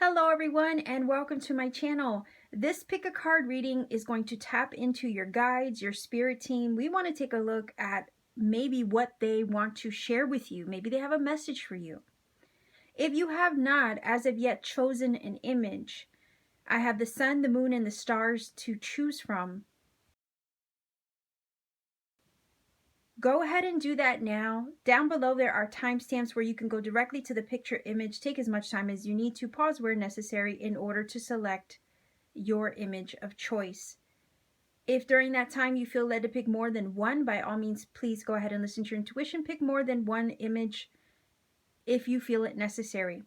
Hello everyone and welcome to my channel. This pick a card reading is going to tap into your guides, your spirit team. We want to take a look at maybe what they want to share with you. Maybe they have a message for you. If you have not as of yet chosen an image, I have the sun, the moon, and the stars to choose from. Go ahead and do that now. Down below there are timestamps where you can go directly to the picture image. Take as much time as you need to. Pause where necessary in order to select your image of choice. If during that time you feel led to pick more than one, by all means, please go ahead and listen to your intuition. Pick more than one image if you feel it necessary.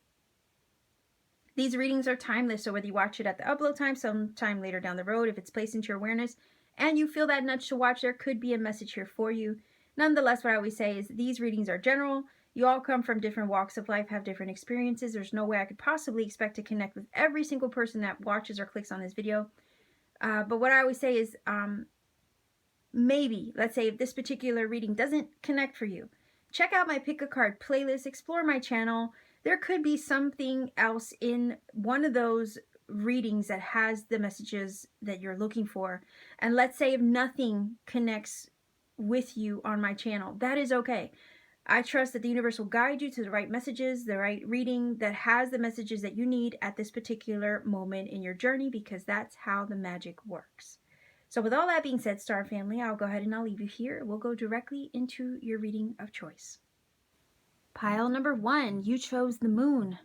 These readings are timeless, so whether you watch it at the upload time, sometime later down the road, if it's placed into your awareness and you feel that nudge to watch, there could be a message here for you. Nonetheless, what I always say is these readings are general. You all come from different walks of life, have different experiences. There's no way I could possibly expect to connect with every single person that watches or clicks on this video. But what I always say is maybe, let's say if this particular reading doesn't connect for you, check out my Pick a Card playlist, explore my channel. There could be something else in one of those readings that has the messages that you're looking for. And let's say if nothing connects with you on my channel, that is okay. I trust that the universe will guide you to the right messages, the right reading that has the messages that you need at this particular moment in your journey, because that's how the magic works. So with all that being said, Star Family, I'll go ahead and I'll leave you here. We'll go directly into your reading of choice. Pile number 1, you chose the moon.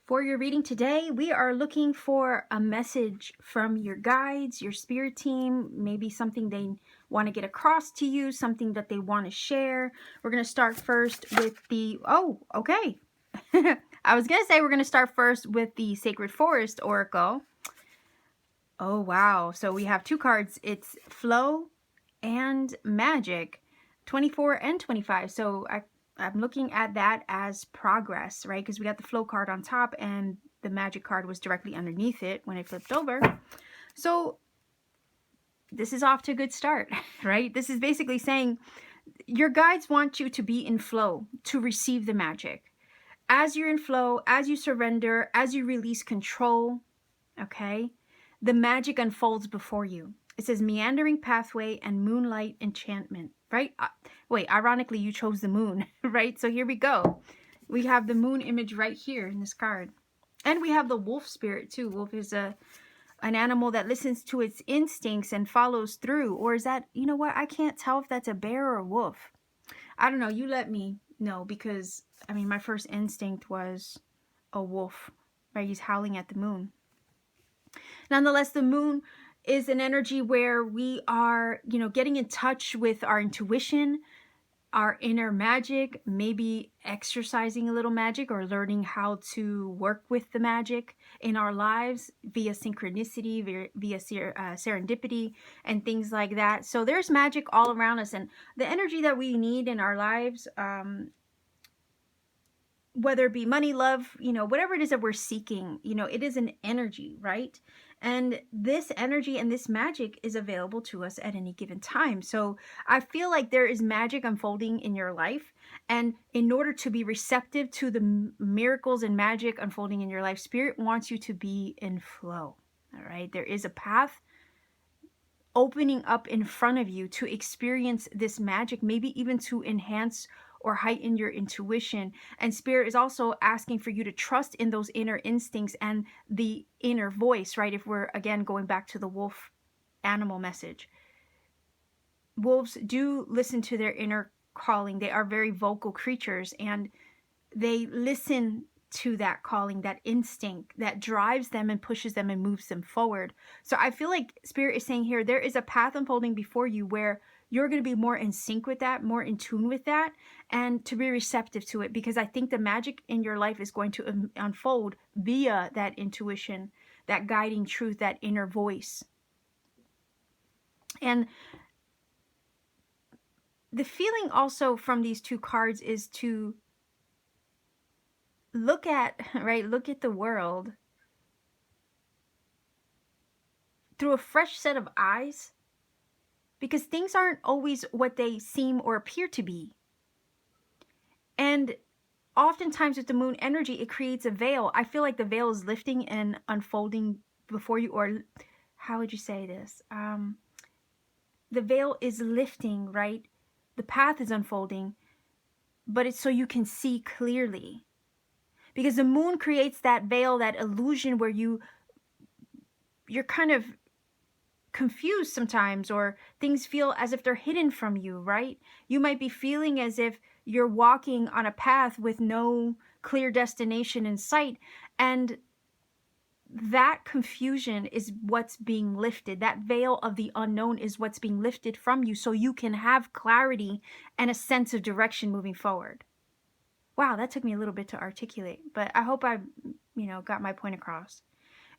For your reading today, we are looking for a message from your guides, your spirit team, maybe something they want to get across to you, something that they want to share. We're going to start first with the, okay. I was going to say we're going to start first with the Sacred Forest Oracle. Oh, wow. So we have two cards. It's Flow and Magic, 24 and 25. So I'm looking at that as progress, right? Because we got the Flow card on top and the Magic card was directly underneath it when it flipped over. So this is off to a good start, right? This is basically saying your guides want you to be in flow, to receive the magic. As you're in flow, as you surrender, as you release control, okay, the magic unfolds before you. It says meandering pathway and moonlight enchantment, right? Wait, ironically, you chose the moon, right? So here we go. We have the moon image right here in this card. And we have the wolf spirit too. Wolf is an animal that listens to its instincts and follows through. Or is that, you know what? I can't tell if that's a bear or a wolf. I don't know. You let me know, because, I mean, my first instinct was a wolf, right? He's howling at the moon. Nonetheless, the moon is an energy where we are, you know, getting in touch with our intuition, our inner magic, maybe exercising a little magic or learning how to work with the magic in our lives via synchronicity, via serendipity and things like that. So there's magic all around us, and the energy that we need in our lives, whether it be money, love, you know, whatever it is that we're seeking, you know, it is an energy, right? And this energy and this magic is available to us at any given time. So I feel like there is magic unfolding in your life. And in order to be receptive to the miracles and magic unfolding in your life, Spirit wants you to be in flow. All right. There is a path opening up in front of you to experience this magic, maybe even to enhance or heighten your intuition. And Spirit is also asking for you to trust in those inner instincts and the inner voice, right? If we're, again, going back to the wolf animal message. Wolves do listen to their inner calling. They are very vocal creatures, and they listen to that calling, that instinct that drives them and pushes them and moves them forward. So I feel like Spirit is saying here, there is a path unfolding before you where you're going to be more in sync with that, more in tune with that, and to be receptive to it, because I think the magic in your life is going to unfold via that intuition, that guiding truth, that inner voice. And the feeling also from these two cards is to look at, right, look at the world through a fresh set of eyes, because things aren't always what they seem or appear to be. And oftentimes with the moon energy, it creates a veil. I feel like the veil is lifting and unfolding before you, or how would you say this? The veil is lifting, right? The path is unfolding, but it's so you can see clearly. Because the moon creates that veil, that illusion where you're kind of confused sometimes, or things feel as if they're hidden from you, right? You might be feeling as if you're walking on a path with no clear destination in sight, and that confusion is what's being lifted. That veil of the unknown is what's being lifted from you, so you can have clarity and a sense of direction moving forward. Wow, that took me a little bit to articulate, but I hope I, got my point across.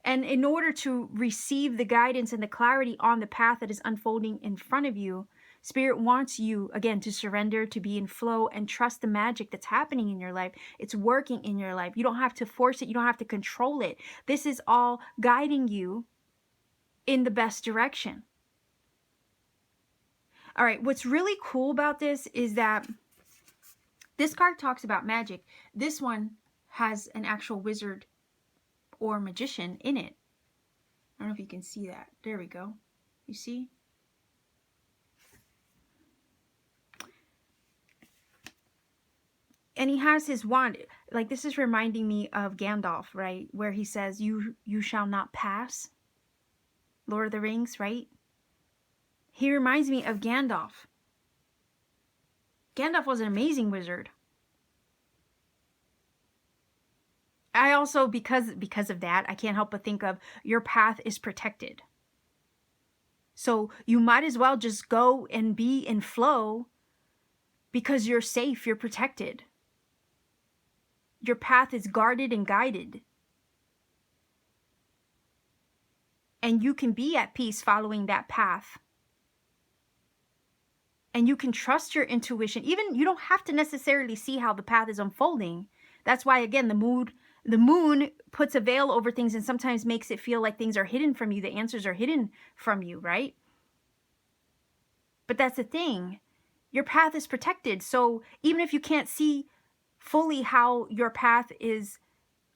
And in order to receive the guidance and the clarity on the path that is unfolding in front of you, Spirit wants you, again, to surrender, to be in flow, and trust the magic that's happening in your life. It's working in your life. You don't have to force it. You don't have to control it. This is all guiding you in the best direction. All right, what's really cool about this is that this card talks about magic. This one has an actual wizard or magician in it. I don't know if you can see that. There we go. You see? And he has his wand. Like, this is reminding me of Gandalf, right? Where he says, you shall not pass. Lord of the Rings, right? He reminds me of Gandalf. Gandalf was an amazing wizard. I also, because of that, I can't help but think of your path is protected. So you might as well just go and be in flow because you're safe, you're protected. Your path is guarded and guided. And you can be at peace following that path. And you can trust your intuition. Even you don't have to necessarily see how the path is unfolding. That's why, again, the moon puts a veil over things and sometimes makes it feel like things are hidden from you. The answers are hidden from you, right? But that's the thing. Your path is protected. So even if you can't see fully how your path is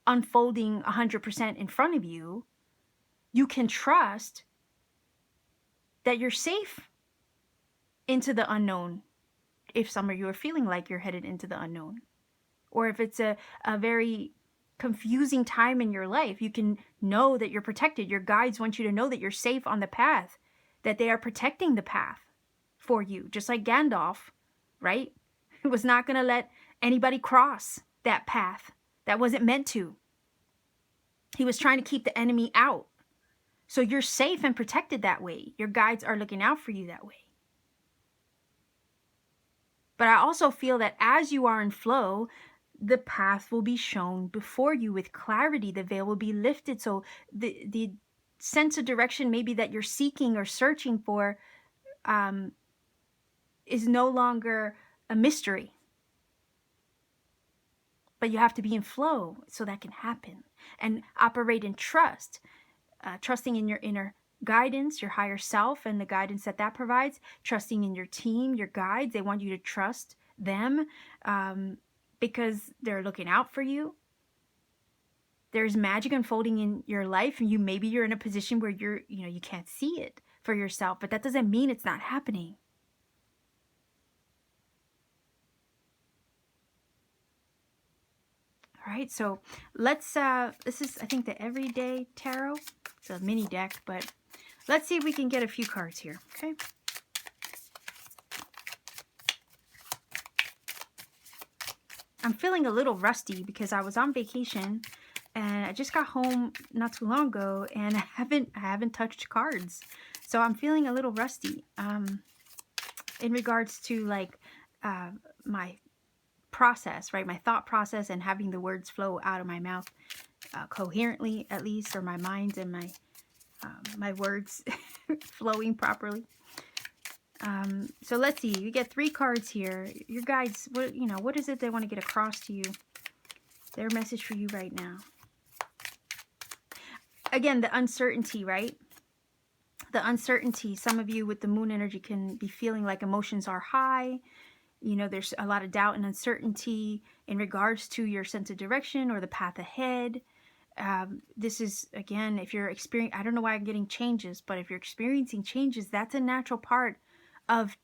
unfolding 100% in front of you, you can trust that you're safe into the unknown. If some of you are feeling like you're headed into the unknown, or if it's a very confusing time in your life, you can know that you're protected. Your guides want you to know that you're safe on the path, that they are protecting the path for you. Just like Gandalf, right? He was not going to let anybody cross that path that wasn't meant to. He was trying to keep the enemy out. So you're safe and protected that way. Your guides are looking out for you that way. But I also feel that as you are in flow, the path will be shown before you with clarity. The veil will be lifted. So the sense of direction maybe that you're seeking or searching for is no longer a mystery. But you have to be in flow so that can happen. And operate in trust. Trusting in your inner guidance, your higher self, and the guidance that provides. Trusting in your team, your guides. They want you to trust them because they're looking out for you. There's magic unfolding in your life, and maybe you're in a position where you can't see it for yourself, but that doesn't mean it's not happening. All right, so let's this is, I think, the Everyday Tarot. It's a mini deck, but let's see if we can get a few cards here, okay? I'm feeling a little rusty because I was on vacation and I just got home not too long ago, and I haven't touched cards. So I'm feeling a little rusty in regards to like my process, right? My thought process and having the words flow out of my mouth coherently, at least, or my mind and my words flowing properly. So let's see. You get 3 cards here. Your guides, what is it they want to get across to you? Their message for you right now. Again, the uncertainty, right? The uncertainty, some of you with the moon energy can be feeling like emotions are high. You know, there's a lot of doubt and uncertainty in regards to your sense of direction or the path ahead. This is, again, if you're experiencing, I don't know why I'm getting changes, but if you're experiencing changes, that's a natural part of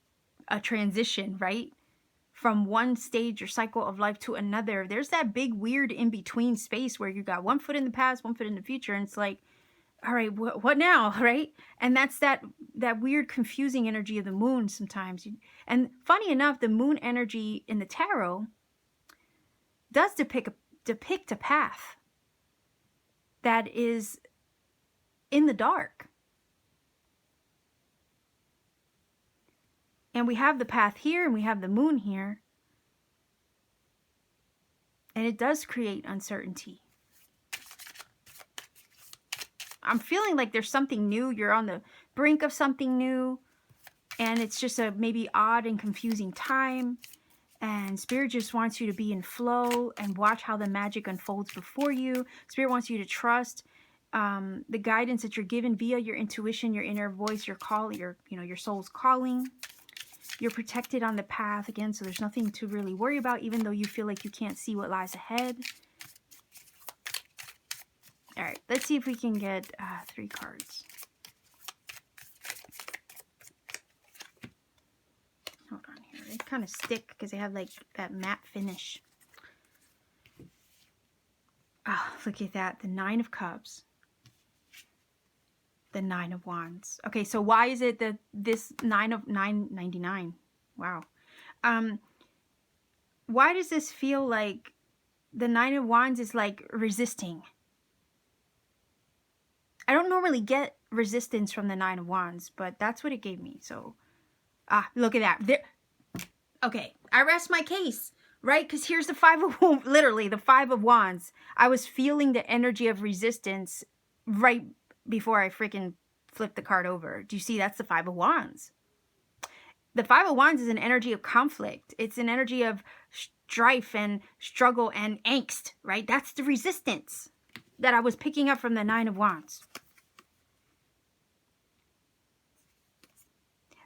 a transition, right? From one stage or cycle of life to another. There's that big weird in-between space where you got one foot in the past, one foot in the future, and it's like, all right, what now, right? And that's that weird confusing energy of the moon sometimes. And funny enough, the moon energy in the tarot does depict a path that is in the dark. And we have the path here and we have the moon here. And it does create uncertainty. I'm feeling like there's something new. You're on the brink of something new. And it's just a maybe odd and confusing time. And Spirit just wants you to be in flow and watch how the magic unfolds before you. Spirit wants you to trust the guidance that you're given via your intuition, your inner voice, your call, your soul's calling. You're protected on the path again, so there's nothing to really worry about, even though you feel like you can't see what lies ahead. All right, let's see if we can get 3 cards. Hold on here. They kind of stick because they have like that matte finish. Oh, look at that. The 9 of Cups. The 9 of Wands. Okay, so why is it that this 999? Wow. Why does this feel like the 9 of Wands is like resisting? I don't normally get resistance from the 9 of Wands, but that's what it gave me. So, look at that. There. Okay, I rest my case, right? Because here's the 5 of, literally the 5 of Wands. I was feeling the energy of resistance right before I freaking flipped the card over. Do you see? That's the 5 of Wands. The 5 of Wands is an energy of conflict. It's an energy of strife and struggle and angst, right? That's the resistance that I was picking up from the 9 of Wands.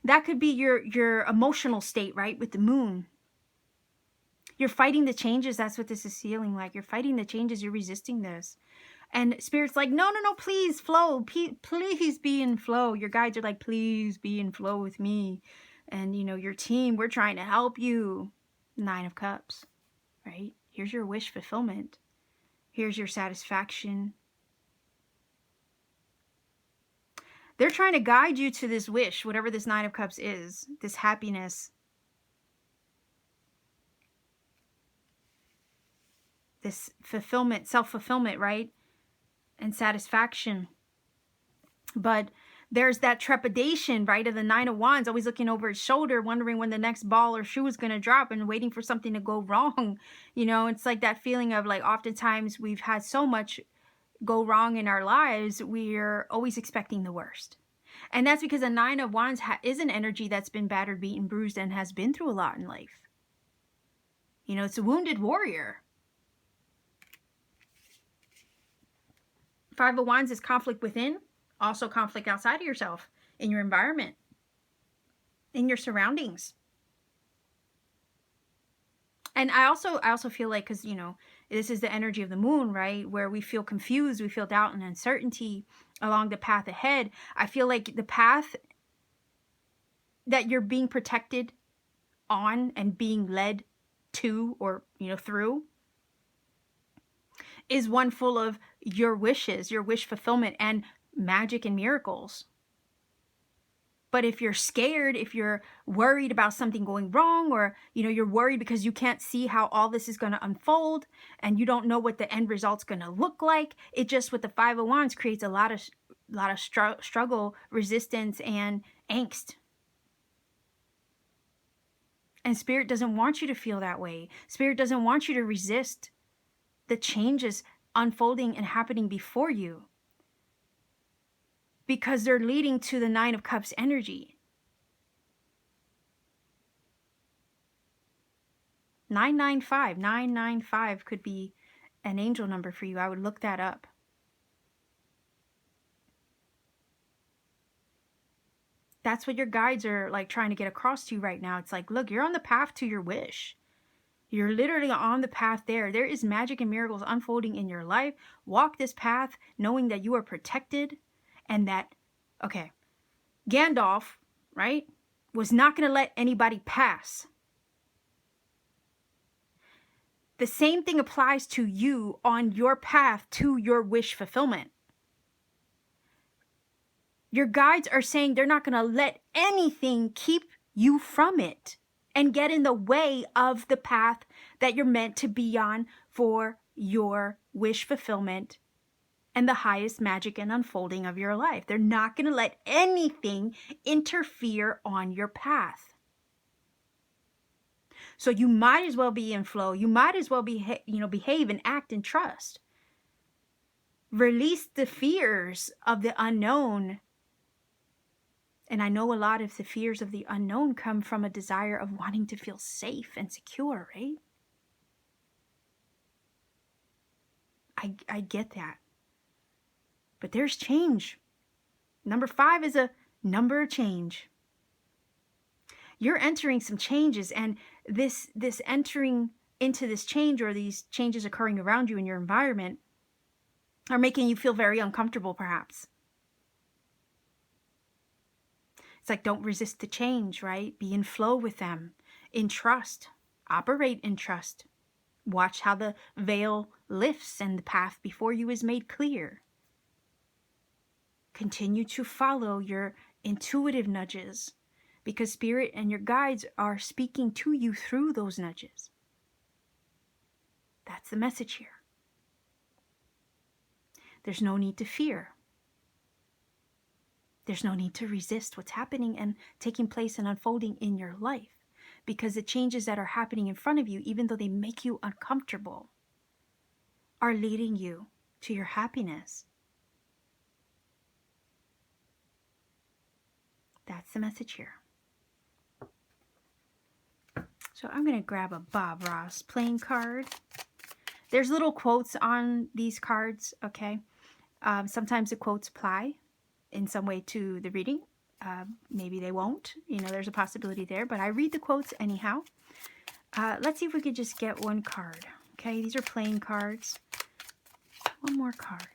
That could be your emotional state, right? With the moon. You're fighting the changes. That's what this is feeling like. You're fighting the changes. You're resisting this. And Spirit's like, no, please flow. Please be in flow. Your guides are like, please be in flow with me. And, your team, we're trying to help you. 9 of Cups, right? Here's your wish fulfillment. Here's your satisfaction. They're trying to guide you to this wish, whatever this 9 of Cups is, this happiness, this fulfillment, self-fulfillment, right? And satisfaction. But there's that trepidation, right, of the 9 of Wands, always looking over his shoulder, wondering when the next ball or shoe is going to drop and waiting for something to go wrong. It's like that feeling of like oftentimes we've had so much go wrong in our lives, we're always expecting the worst. And that's because the 9 of Wands is an energy that's been battered, beaten, bruised, and has been through a lot in life. It's a wounded warrior. 5 of Wands is conflict within, also conflict outside of yourself, in your environment, in your surroundings. And I also feel like, because, this is the energy of the moon, right? Where we feel confused, we feel doubt and uncertainty along the path ahead. I feel like the path that you're being protected on and being led to, or, through, is one full of your wishes, your wish fulfillment, and magic and miracles. But if you're scared, if you're worried about something going wrong, or, you're worried because you can't see how all this is going to unfold and you don't know what the end result's going to look like, it just, with the 5 of Wands, creates a lot of struggle, resistance, and angst. And Spirit doesn't want you to feel that way. Spirit doesn't want you to resist the changes unfolding and happening before you, because they're leading to the 9 of Cups energy. 995 could be an angel number for you. I would look that up. That's what your guides are like trying to get across to you right now. It's like, look, you're on the path to your wish. You're literally on the path there. There is magic and miracles unfolding in your life. Walk this path knowing that you are protected and that, okay, Gandalf, right, was not going to let anybody pass. The same thing applies to you on your path to your wish fulfillment. Your guides are saying they're not going to let anything keep you from it and get in the way of the path that you're meant to be on for your wish fulfillment and the highest magic and unfolding of your life. They're not going to let anything interfere on your path. So you might as well be in flow. You might as well behave and act and trust. Release the fears of the unknown. And I know a lot of the fears of the unknown come from a desire of wanting to feel safe and secure, right? I get that. But there's change. Number 5 is a number of change. You're entering some changes, and this entering into this change, or these changes occurring around you in your environment, are making you feel very uncomfortable, perhaps. It's like, don't resist the change, right? Be in flow with them, in trust, operate in trust. Watch how the veil lifts and the path before you is made clear. Continue to follow your intuitive nudges, because Spirit and your guides are speaking to you through those nudges. That's the message here. There's no need to fear. There's no need to resist what's happening and taking place and unfolding in your life, because the changes that are happening in front of you, even though they make you uncomfortable, are leading you to your happiness. That's the message here. So I'm going to grab a Bob Ross playing card. There's little quotes on these cards, okay? Sometimes the quotes apply in some way to the reading. Maybe they won't. There's a possibility there, but I read the quotes anyhow. Let's see if we could just get one card. Okay, these are playing cards. One more card.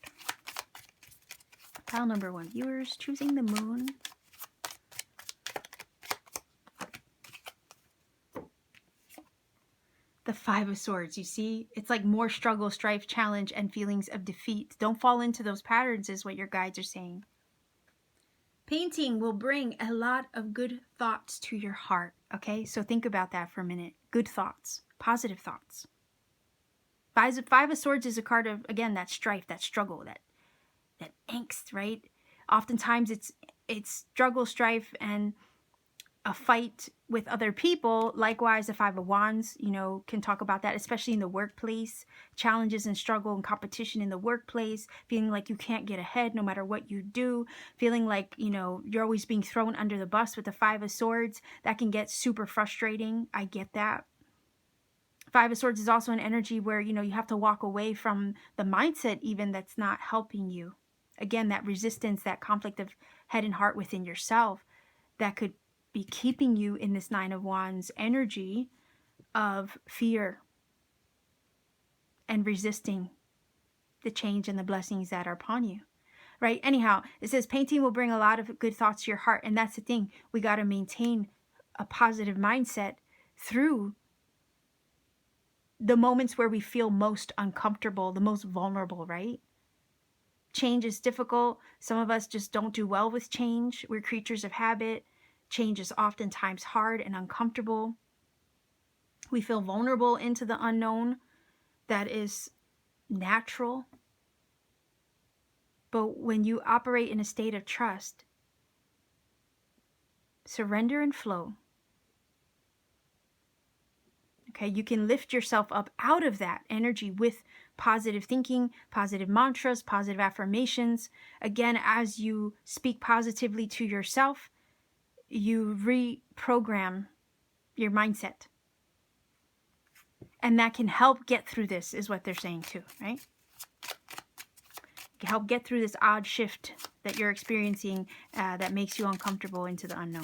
Pile number 1. Viewers choosing the moon. The 5 of Swords, you see? It's like more struggle, strife, challenge, and feelings of defeat. Don't fall into those patterns is what your guides are saying. Painting will bring a lot of good thoughts to your heart, okay? So think about that for a minute. Good thoughts, positive thoughts. 5 of Swords is a card of, again, that strife, that struggle, that angst, right? Oftentimes it's struggle, strife, and a fight with other people. Likewise, the 5 of Wands, can talk about that, especially in the workplace. Challenges and struggle and competition in the workplace. Feeling like you can't get ahead no matter what you do. Feeling like, you're always being thrown under the bus with the 5 of Swords. That can get super frustrating. I get that. 5 of Swords is also an energy where, you have to walk away from the mindset even that's not helping you. Again, that resistance, that conflict of head and heart within yourself that could be keeping you in this 9 of Wands energy of fear and resisting the change and the blessings that are upon you, right? Anyhow, it says painting will bring a lot of good thoughts to your heart. And that's the thing. We got to maintain a positive mindset through the moments where we feel most uncomfortable, the most vulnerable, right? Change is difficult. Some of us just don't do well with change. We're creatures of habit. Change is oftentimes hard and uncomfortable. We feel vulnerable into the unknown. That is natural. But when you operate in a state of trust, surrender and flow, okay, you can lift yourself up out of that energy with positive thinking, positive mantras, positive affirmations. Again, as you speak positively to yourself, you reprogram your mindset. And that can help get through this, is what they're saying too, right? help get through this odd shift that you're experiencing that makes you uncomfortable into the unknown.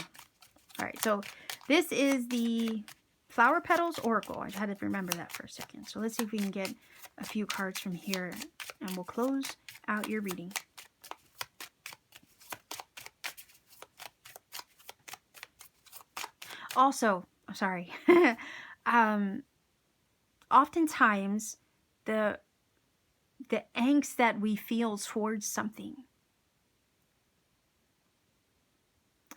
All right, so this is the Flower Petals Oracle. I had to remember that for a second. So let's see if we can get a few cards from here, and we'll close out your reading. Also, sorry, oftentimes the angst that we feel towards something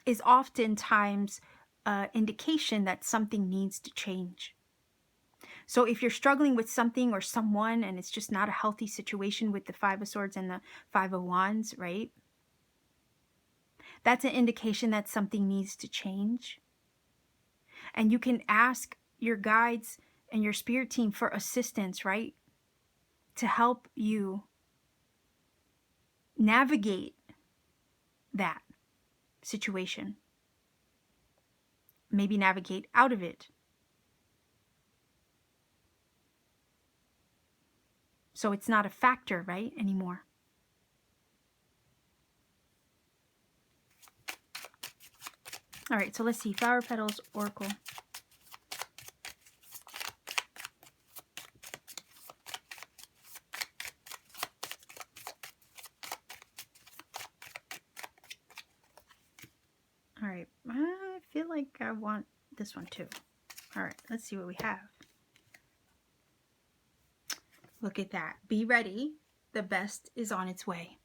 is oftentimes an indication that something needs to change. So if you're struggling with something or someone and it's just not a healthy situation with the Five of Swords and the Five of Wands, right? That's an indication that something needs to change. And you can ask your guides and your spirit team for assistance, right? To help you navigate that situation. Maybe navigate out of it. So it's not a factor, right, anymore. All right, so let's see. Flower Petals Oracle. All right, I feel like I want this one too. All right, let's see what we have. Look at that. Be ready. The best is on its way.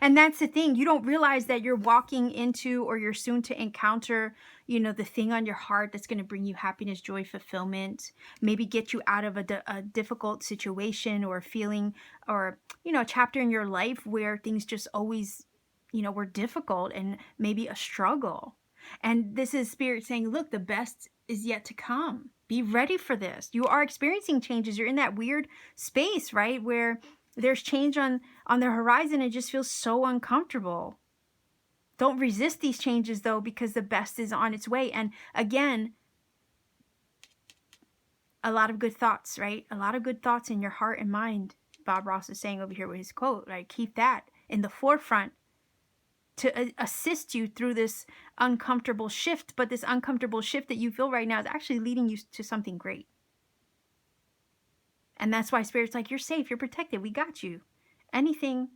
And that's the thing. You don't realize that you're walking into, or you're soon to encounter, you know, the thing on your heart that's going to bring you happiness, joy, fulfillment, maybe get you out of a difficult situation or feeling, or, you know, a chapter in your life where things just always, you know, were difficult and maybe a struggle. And this is Spirit saying, look, the best is yet to come. Be ready for this. You are experiencing changes. You're in that weird space, right, where there's change on the horizon. It just feels so uncomfortable. Don't resist these changes, though, because the best is on its way. And again, a lot of good thoughts, right? A lot of good thoughts in your heart and mind. Bob Ross is saying over here with his quote, right? Keep that in the forefront to assist you through this uncomfortable shift. But this uncomfortable shift that you feel right now is actually leading you to something great. And that's why Spirit's like, you're safe, you're protected, we got you. Anything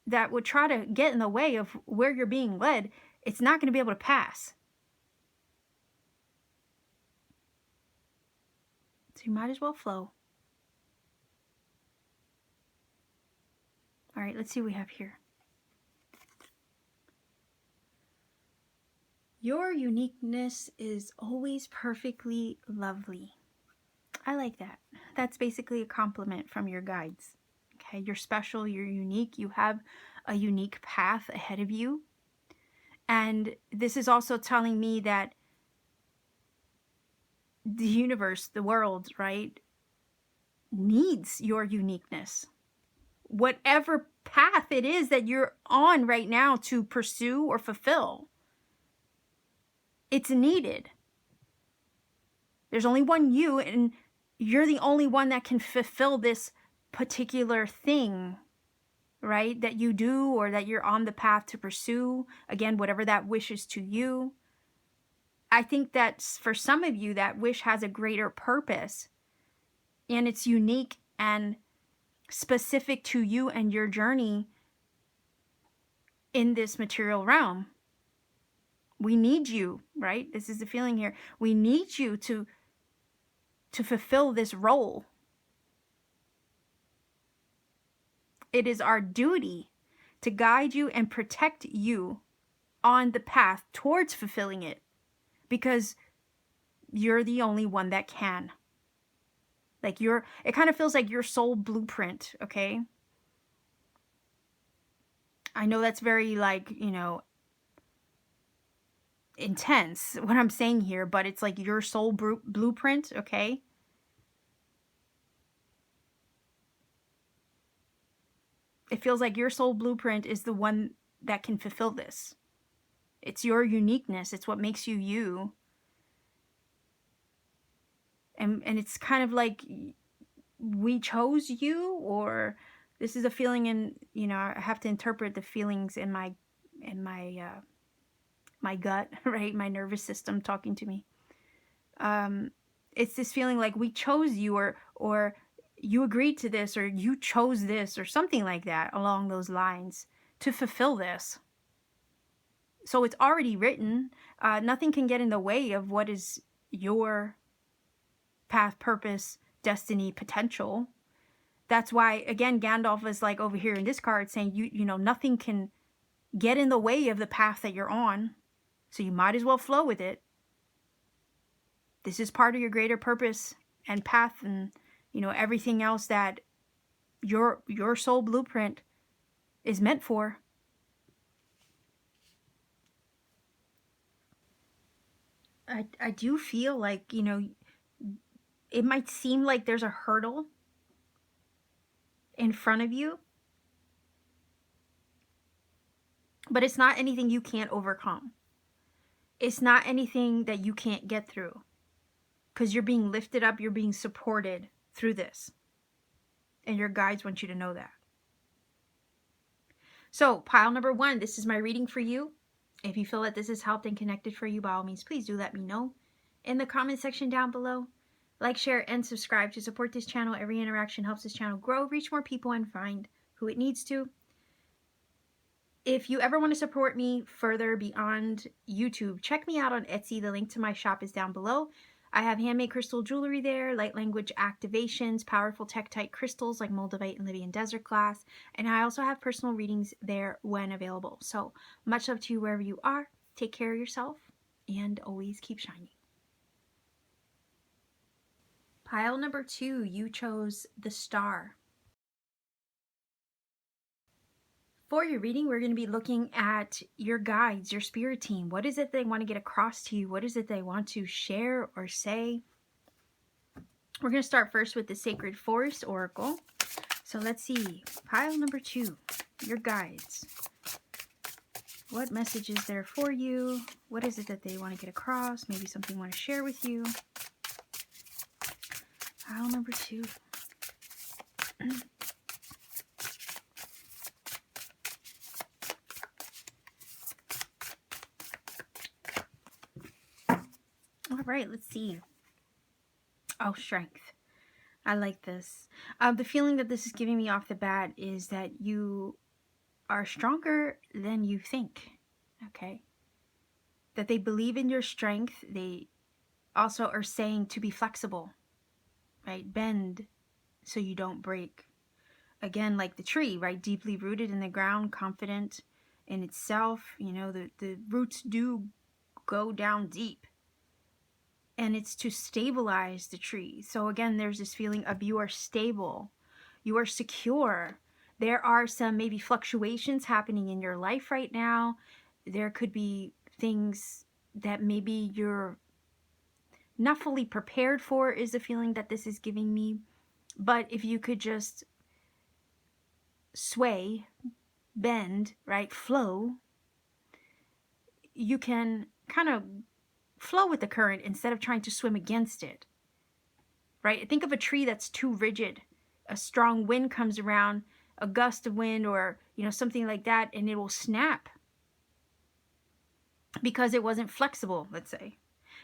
that would try to get in the way of where you're being led, it's not going to be able to pass. So you might as well flow. All right, let's see what we have here. Your uniqueness is always perfectly lovely. I like that. That's basically a compliment from your guides. Okay, you're special, you're unique, you have a unique path ahead of you. And this is also telling me that the universe, the world, right, needs your uniqueness. Whatever path it is that you're on right now to pursue or fulfill, it's needed. There's only one you, and you're the only one that can fulfill this particular thing, right? That you do, or that you're on the path to pursue. Again, whatever that wish is to you. I think that for some of you, that wish has a greater purpose, and it's unique and specific to you and your journey in this material realm. We need you, right? This is the feeling here. We need you to fulfill this role. It is our duty to guide you and protect you on the path towards fulfilling it, because you're the only one that can. Like it kind of feels like your soul blueprint, okay? I know that's very, like, you know, intense what I'm saying here, but it's like your soul blueprint, okay? It feels like your soul blueprint is the one that can fulfill this. It's your uniqueness. It's what makes you you. And it's kind of like we chose you, or This is a feeling in, you know, I have to interpret the feelings in my my gut, right? My nervous system talking to me. It's this feeling like we chose you, or you agreed to this, or you chose this, or something like that along those lines to fulfill this. So it's already written. Nothing can get in the way of what is your path, purpose, destiny, potential. That's why, again, Gandalf is like over here in this card saying, you know, nothing can get in the way of the path that you're on. So you might as well flow with it. This is part of your greater purpose and path, and, you know, everything else that your soul blueprint is meant for. I do feel like, you know, it might seem like there's a hurdle in front of you, but it's not anything you can't overcome. It's not anything that you can't get through, because you're being lifted up, you're being supported through this. And your guides want you to know that. So, pile number 1, this is my reading for you. If you feel that this has helped and connected for you, by all means, please do let me know in the comment section down below. Like, share, and subscribe to support this channel. Every interaction helps this channel grow, reach more people, and find who it needs to. If you ever want to support me further beyond YouTube, check me out on Etsy. The link to my shop is down below. I have handmade crystal jewelry there, light language activations, powerful tektite crystals like Moldavite and Libyan Desert Glass, and I also have personal readings there when available. So much love to you wherever you are. Take care of yourself and always keep shining. Pile number 2, you chose the Star. For your reading, we're going to be looking at your guides, your spirit team. What is it they want to get across to you? What is it they want to share or say? We're going to start first with the Sacred Forest Oracle. So let's see. Pile number 2, your guides. What message is there for you? What is it that they want to get across? Maybe something they want to share with you. Pile number 2. All right, let's see. Oh, strength. I like this. The feeling that this is giving me off the bat is that you are stronger than you think. Okay? That they believe in your strength. They also are saying to be flexible, right? Bend so you don't break. Again, like the tree, right? Deeply rooted in the ground, confident in itself. You know, the roots do go down deep. And it's to stabilize the tree. So again, there's this feeling of you are stable, you are secure. There are some maybe fluctuations happening in your life right now. There could be things that maybe you're not fully prepared for, is the feeling that this is giving me. But if you could just sway, bend, right, flow, you can kind of flow with the current instead of trying to swim against it, right? Think of a tree that's too rigid. A strong wind comes around, a gust of wind, or, you know, something like that, and it will snap because it wasn't flexible, let's say.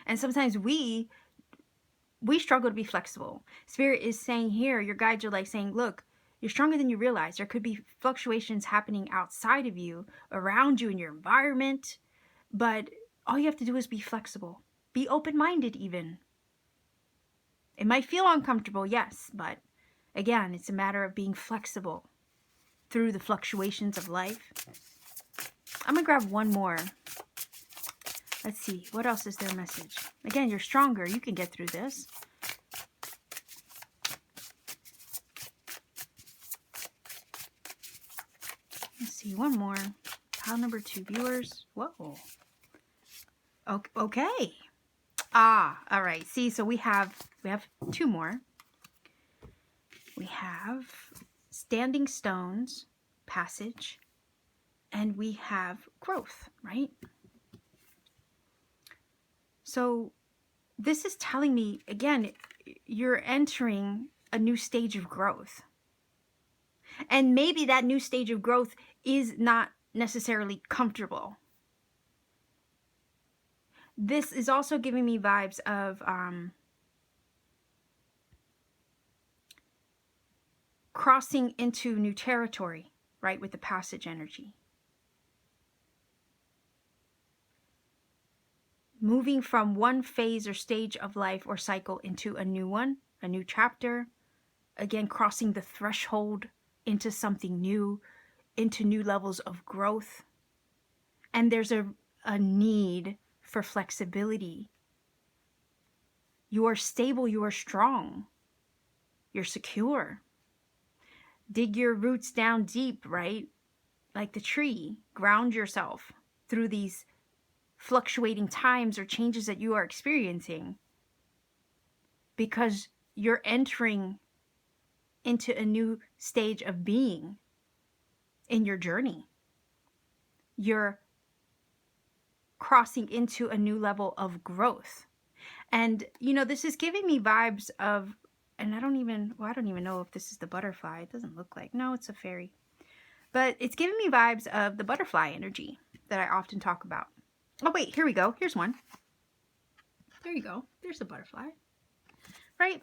And sometimes we struggle to be flexible. Spirit is saying here, your guides are like saying, look, you're stronger than you realize. There could be fluctuations happening outside of you, around you, in your environment, but all you have to do is be flexible. Be open-minded even. It might feel uncomfortable, yes, but again, it's a matter of being flexible through the fluctuations of life. I'm going to grab one more. Let's see, what else is their message? Again, you're stronger. You can get through this. Let's see, one more. Pile number 2, viewers. Whoa. Okay. All right. See, so we have 2 more. We have Standing Stones, Passage, and we have Growth, right? So this is telling me, again, you're entering a new stage of growth. And maybe that new stage of growth is not necessarily comfortable. This is also giving me vibes of crossing into new territory, right, with the passage energy. Moving from one phase or stage of life or cycle into a new one, a new chapter. Again, crossing the threshold into something new, into new levels of growth. And there's a need for flexibility. You are stable, you are strong, you're secure. Dig your roots down deep, right? Like the tree. Ground yourself through these fluctuating times or changes that you are experiencing, because you're entering into a new stage of being in your journey. You're crossing into a new level of growth. And, you know, this is giving me vibes of, and I don't even know if this is the butterfly. It doesn't look like, no, it's a fairy. But it's giving me vibes of the butterfly energy that I often talk about. Oh, wait, here we go. Here's one. There you go. There's a butterfly. Right?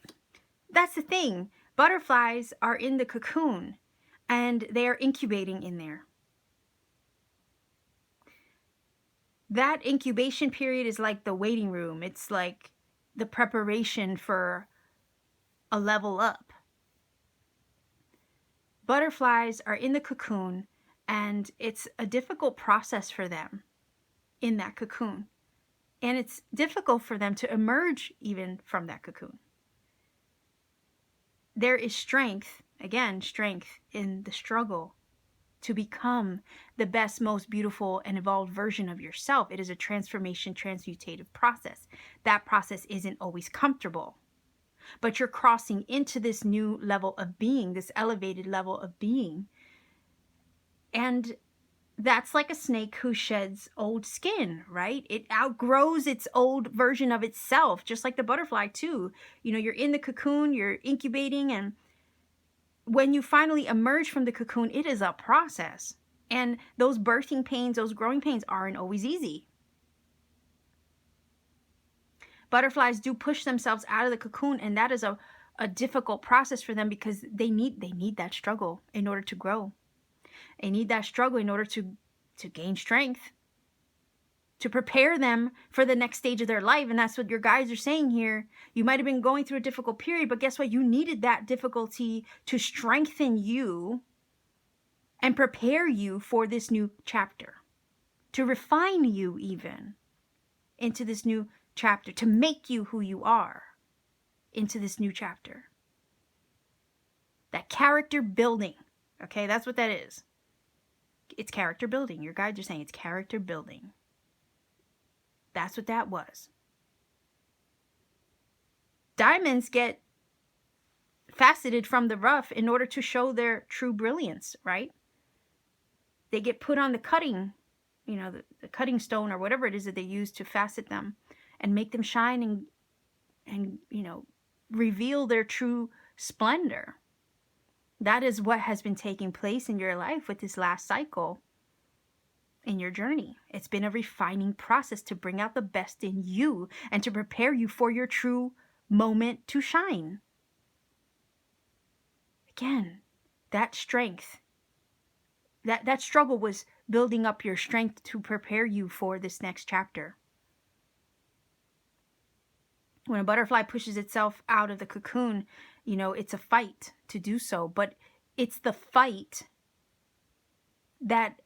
That's the thing. Butterflies are in the cocoon and they are incubating in there. That incubation period is like the waiting room. It's like the preparation for a level up. Butterflies are in the cocoon and it's a difficult process for them in that cocoon. And it's difficult for them to emerge even from that cocoon. There is strength, again, strength in the struggle to become the best, most beautiful and evolved version of yourself. It is a transformation, transmutative process. That process isn't always comfortable, but you're crossing into this new level of being, this elevated level of being. And that's like a snake who sheds old skin, right? It outgrows its old version of itself, just like the butterfly too. You know, you're in the cocoon, you're incubating, and when you finally emerge from the cocoon, it is a process. And those birthing pains, those growing pains aren't always easy. Butterflies do push themselves out of the cocoon, and that is a difficult process for them because they need that struggle in order to grow. They need that struggle in order to gain strength, to prepare them for the next stage of their life. And that's what your guides are saying here. You might have been going through a difficult period, but guess what? You needed that difficulty to strengthen you and prepare you for this new chapter, to refine you even into this new chapter, to make you who you are into this new chapter. That character building, okay? That's what that is. It's character building. Your guides are saying it's character building. That's what that was. Diamonds get faceted from the rough in order to show their true brilliance, right? They get put on the cutting, you know, the cutting stone or whatever it is that they use to facet them and make them shine and you know, reveal their true splendor. That is what has been taking place in your life with this last cycle in your journey. It's been a refining process to bring out the best in you and to prepare you for your true moment to shine. Again, that strength, that struggle was building up your strength to prepare you for this next chapter. When a butterfly pushes itself out of the cocoon, you know, it's a fight to do so, but it's the fight that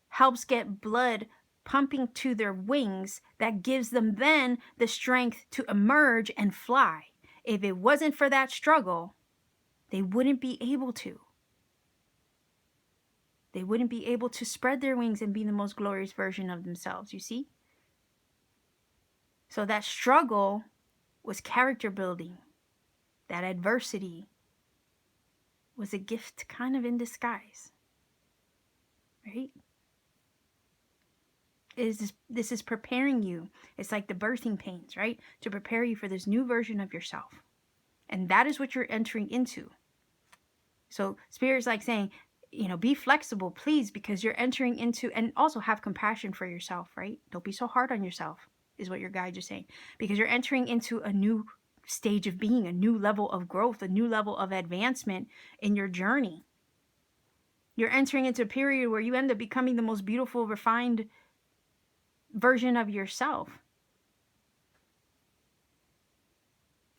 helps get blood pumping to their wings that gives them then the strength to emerge and fly. If it wasn't for that struggle, they wouldn't be able to. They wouldn't be able to spread their wings and be the most glorious version of themselves, you see? So that struggle was character building. That adversity was a gift kind of in disguise, right? This is preparing you. It's like the birthing pains, right? To prepare you for this new version of yourself. And that is what you're entering into. So Spirit's like saying, you know, be flexible, please, because you're entering into, and also have compassion for yourself, right? Don't be so hard on yourself, is what your guides are saying, because you're entering into a new stage of being, a new level of growth, a new level of advancement in your journey. You're entering into a period where you end up becoming the most beautiful, refined version of yourself.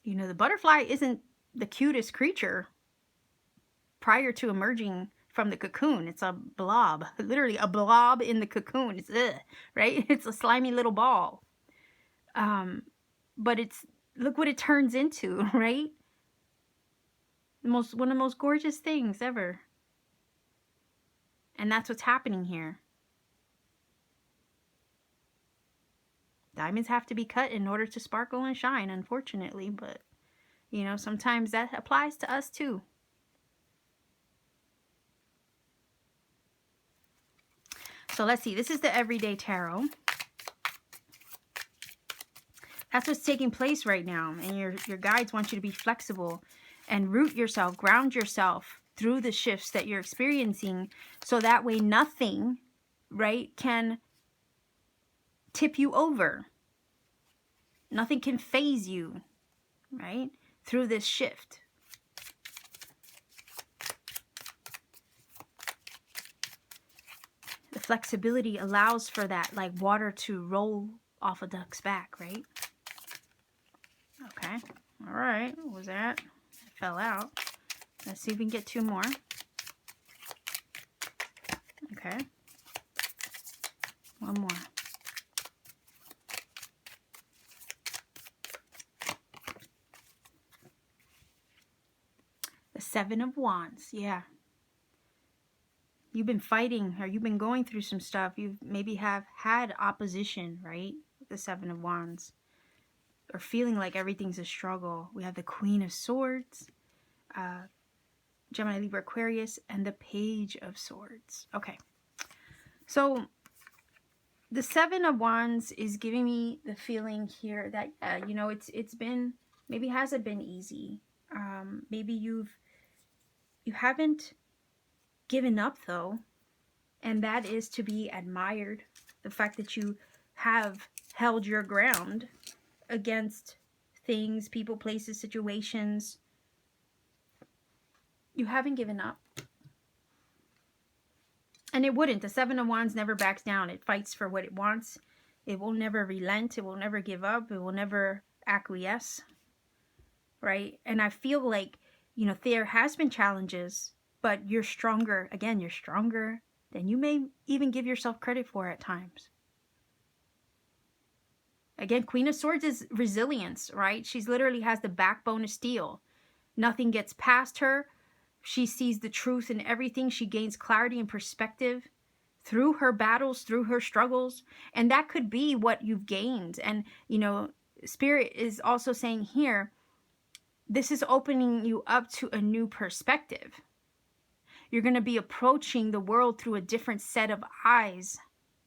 You know, the butterfly isn't the cutest creature prior to emerging from the cocoon. It's a blob, literally a blob in the cocoon. It's right? It's a slimy little ball. But it's, look what it turns into, right? One of the most gorgeous things ever. And that's what's happening here. Diamonds have to be cut in order to sparkle and shine, unfortunately, but you know, sometimes that applies to us too. So let's see, this is the Everyday Tarot. That's what's taking place right now. And your guides want you to be flexible and root yourself, ground yourself through the shifts that you're experiencing. So that way nothing, right, can tip you over. Nothing can phase you, right, through this shift. The flexibility allows for that, like water to roll off a duck's back, right? Okay. All right. What was that? It fell out. Let's see if we can get two more. Okay. One more. The Seven of Wands. Yeah. You've been fighting, or you've been going through some stuff. You maybe have had opposition, right? The Seven of Wands. Or feeling like everything's a struggle. We have the Queen of Swords, Gemini, Libra, Aquarius, and the Page of Swords. Okay. So the Seven of Wands is giving me the feeling here that, you know, it's been, maybe hasn't been easy. Maybe you haven't given up though, and that is to be admired. The fact that you have held your ground against things, people, places, situations. You haven't given up. And it wouldn't. The Seven of Wands never backs down. It fights for what it wants. It will never relent. It will never give up. It will never acquiesce. Right? And I feel like, you know, there has been challenges, but you're stronger. Again, you're stronger than you may even give yourself credit for at times. Again, Queen of Swords is resilience, right? She's literally has the backbone of steel. Nothing gets past her. She sees the truth in everything. She gains clarity and perspective through her battles, through her struggles. And that could be what you've gained. And, you know, Spirit is also saying here, this is opening you up to a new perspective. You're going to be approaching the world through a different set of eyes,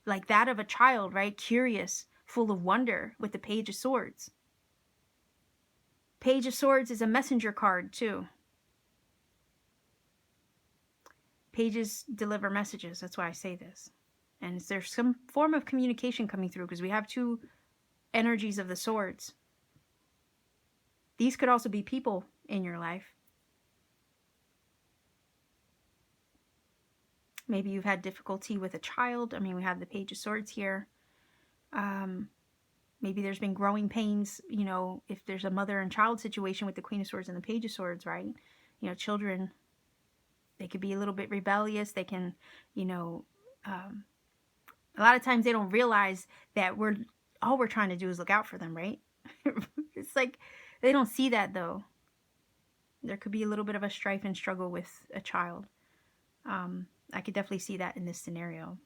like that of a child, right? Curious, full of wonder, with the Page of Swords. Page of Swords is a messenger card too. Pages deliver messages. That's why I say this. And there's some form of communication coming through because we have two energies of the swords. These could also be people in your life. Maybe you've had difficulty with a child. I mean, we have the Page of Swords here. Maybe there's been growing pains, you know, if there's a mother and child situation with the Queen of Swords and the Page of Swords, right? You know, children, they could be a little bit rebellious. They can, you know, a lot of times they don't realize that all we're trying to do is look out for them, right? It's like, they don't see that though. There could be a little bit of a strife and struggle with a child. I could definitely see that in this scenario.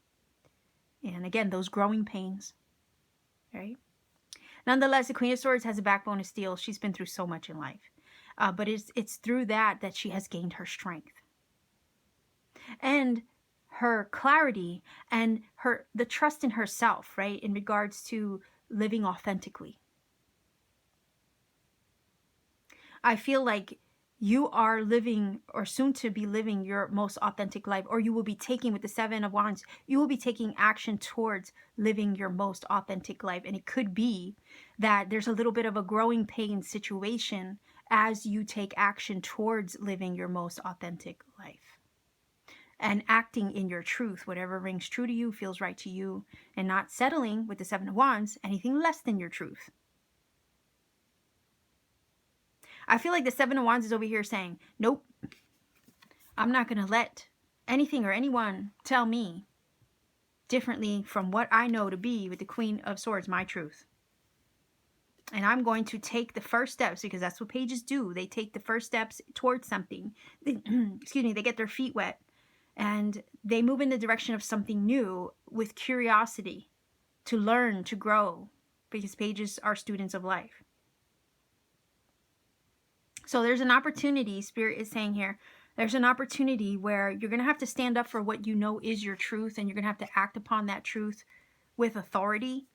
And again, those growing pains, right? Nonetheless, the Queen of Swords has a backbone of steel. She's been through so much in life. But it's through that she has gained her strength. And her clarity and the trust in herself, right? In regards to living authentically. I feel like, you are living, or soon to be living, your most authentic life, or you will be taking, with the Seven of Wands, you will be taking action towards living your most authentic life. And it could be that there's a little bit of a growing pain situation as you take action towards living your most authentic life and acting in your truth, whatever rings true to you, feels right to you, and not settling with the Seven of Wands anything less than your truth. I feel like the Seven of Wands is over here saying, nope, I'm not going to let anything or anyone tell me differently from what I know to be, with the Queen of Swords, my truth. And I'm going to take the first steps, because that's what pages do. They take the first steps towards something. Excuse me, they get their feet wet and they move in the direction of something new with curiosity, to learn, to grow, because pages are students of life. So there's an opportunity, Spirit is saying here, there's an opportunity where you're going to have to stand up for what you know is your truth, and you're going to have to act upon that truth with authority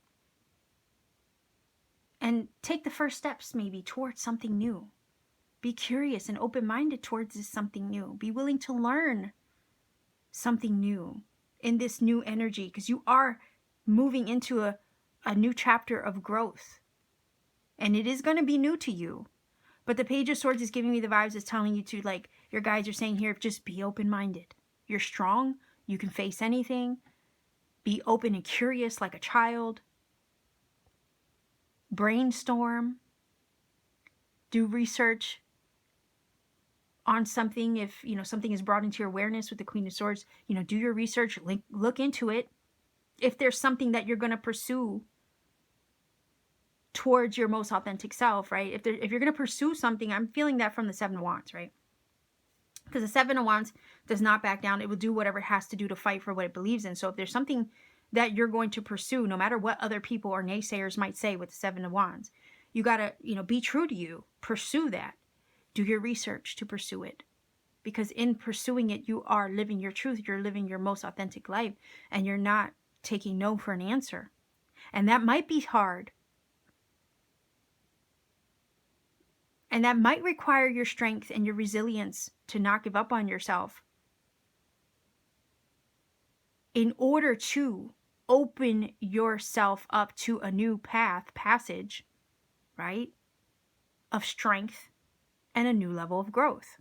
and take the first steps maybe towards something new. Be curious and open-minded towards this something new. Be willing to learn something new in this new energy, because you are moving into a new chapter of growth, and it is going to be new to you. But the Page of Swords is giving me the vibes, is telling you to, like, your guides are saying here, just be open-minded. You're strong. You can face anything. Be open and curious like a child. Brainstorm. Do research on something. If, you know, something is brought into your awareness with the Queen of Swords, you know, do your research. Look into it. If there's something that you're going to pursue towards your most authentic self, right? If you're going to pursue something, I'm feeling that from the Seven of Wands, right? Because the Seven of Wands does not back down. It will do whatever it has to do to fight for what it believes in. So if there's something that you're going to pursue, no matter what other people or naysayers might say with the Seven of Wands, you got to, you know, be true to you. Pursue that. Do your research to pursue it. Because in pursuing it, you are living your truth. You're living your most authentic life. And you're not taking no for an answer. And that might be hard. And that might require your strength and your resilience to not give up on yourself in order to open yourself up to a new passage, right, of strength and a new level of growth.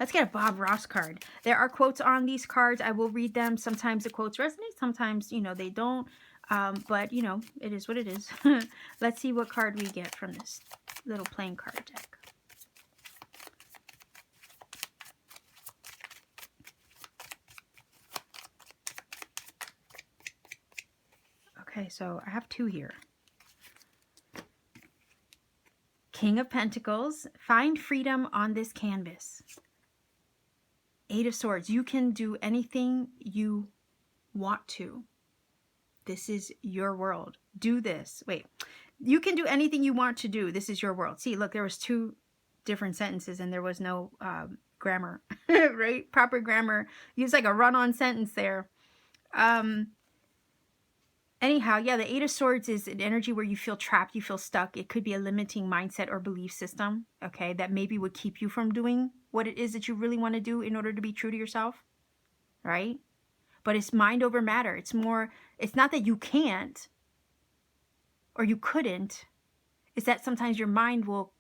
Let's get a Bob Ross card. There are quotes on these cards. I will read them. Sometimes the quotes resonate. Sometimes, you know, they don't. But, you know, it is what it is. Let's see what card we get from this little playing card deck. Okay, so I have two here. King of Pentacles. Find freedom on this canvas. Eight of Swords. You can do anything you want to. This is your world. Do this. Wait. You can do anything you want to do. This is your world. See, look, there was two different sentences and there was no grammar, right? Proper grammar. Use like a run-on sentence there. Anyhow, yeah, the Eight of Swords is an energy where you feel trapped, you feel stuck. It could be a limiting mindset or belief system, okay, that maybe would keep you from doing what it is that you really want to do in order to be true to yourself, right? But it's mind over matter. It's more, it's not that you can't or you couldn't. It's that sometimes your mind will,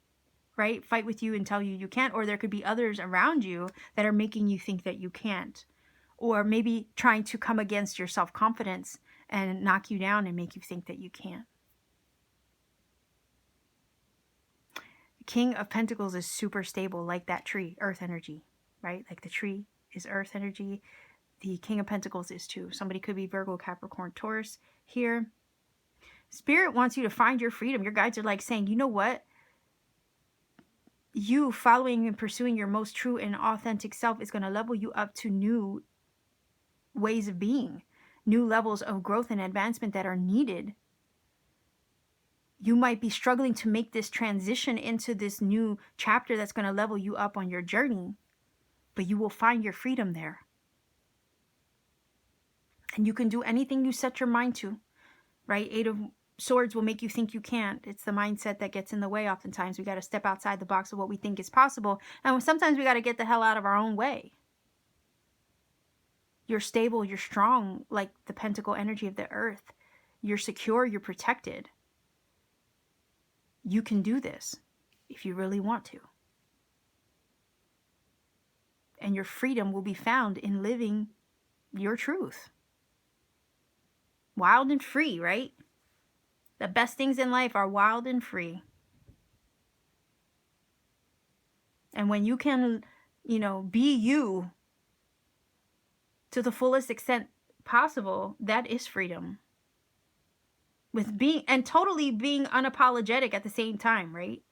right, fight with you and tell you you can't, or there could be others around you that are making you think that you can't, or maybe trying to come against your self-confidence and knock you down and make you think that you can't. The King of Pentacles is super stable, like that tree, earth energy, right? Like the tree is earth energy. The King of Pentacles is too. Somebody could be Virgo, Capricorn, Taurus here. Spirit wants you to find your freedom. Your guides are like saying, you know what? You following and pursuing your most true and authentic self is going to level you up to new ways of being, new levels of growth and advancement that are needed. You might be struggling to make this transition into this new chapter that's going to level you up on your journey, but you will find your freedom there. And you can do anything you set your mind to, right? Swords will make you think you can't. It's the mindset that gets in the way oftentimes. We got to step outside the box of what we think is possible. And sometimes we got to get the hell out of our own way. You're stable, you're strong, like the pentacle energy of the earth. You're secure, you're protected. You can do this if you really want to. And your freedom will be found in living your truth. Wild and free, right? The best things in life are wild and free. And when you can, be you to the fullest extent possible, that is freedom. With being, and totally being unapologetic at the same time, right?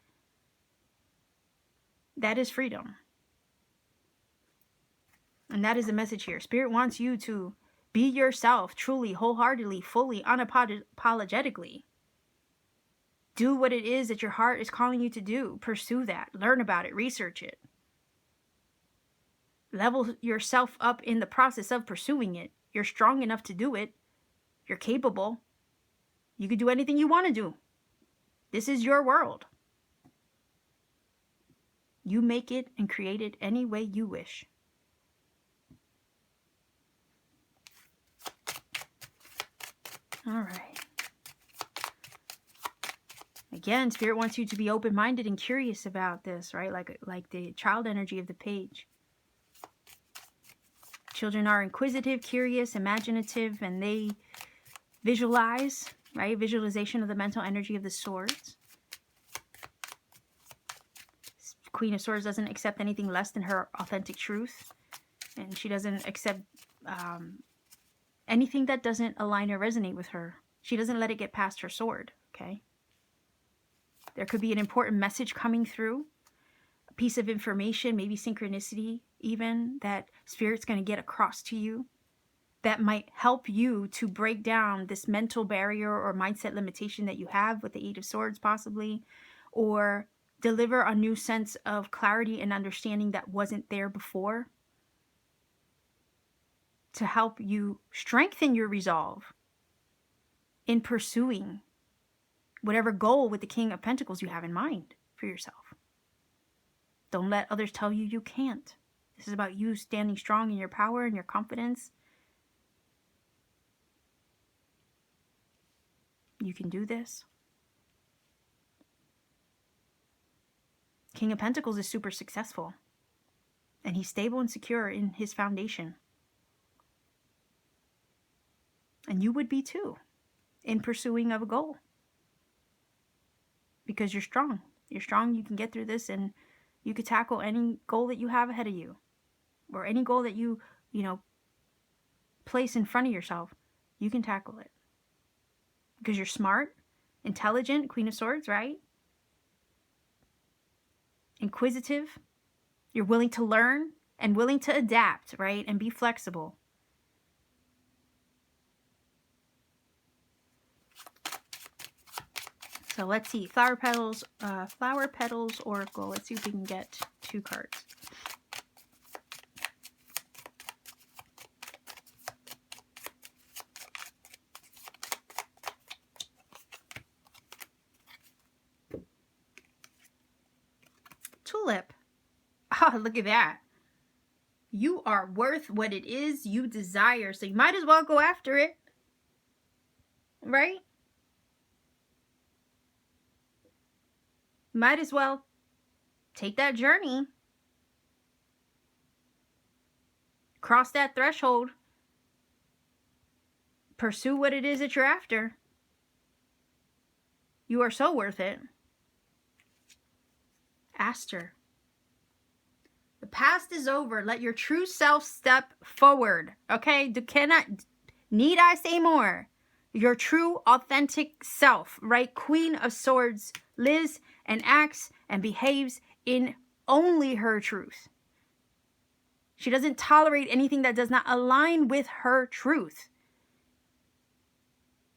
That is freedom. And that is the message here. Spirit wants you to be yourself, truly, wholeheartedly, fully, unapologetically. Do what it is that your heart is calling you to do. Pursue that. Learn about it. Research it. Level yourself up in the process of pursuing it. You're strong enough to do it. You're capable. You can do anything you want to do. This is your world. You make it and create it any way you wish. All right. Again, Spirit wants you to be open-minded and curious about this, right? Like the child energy of the page. Children are inquisitive, curious, imaginative, and they visualize, right? Visualization of the mental energy of the swords. Queen of Swords doesn't accept anything less than her authentic truth. And she doesn't accept anything that doesn't align or resonate with her. She doesn't let it get past her sword, okay? There could be an important message coming through, a piece of information, maybe synchronicity even, that Spirit's going to get across to you that might help you to break down this mental barrier or mindset limitation that you have with the Eight of Swords possibly, or deliver a new sense of clarity and understanding that wasn't there before, to help you strengthen your resolve in pursuing whatever goal with the King of Pentacles you have in mind for yourself. Don't let others tell you you can't. This is about you standing strong in your power and your confidence. You can do this. King of Pentacles is super successful. And he's stable and secure in his foundation. And you would be too, in pursuing of a goal. Because you're strong. You're strong, you can get through this, and you could tackle any goal that you have ahead of you. Or any goal that you place in front of yourself. You can tackle it. Because you're smart, intelligent, Queen of Swords, right? Inquisitive. You're willing to learn and willing to adapt, right? And be flexible. So let's see, Flower Petals Oracle. Let's see if we can get 2 cards. Tulip. Oh, look at that. You are worth what it is you desire, so you might as well go after it. Right? Might as well take that journey. Cross that threshold. Pursue what it is that you're after. You are so worth it. Aster. The past is over. Let your true self step forward. Okay? Need I say more? Your true, authentic self, right? Queen of Swords lives and acts and behaves in only her truth. She doesn't tolerate anything that does not align with her truth.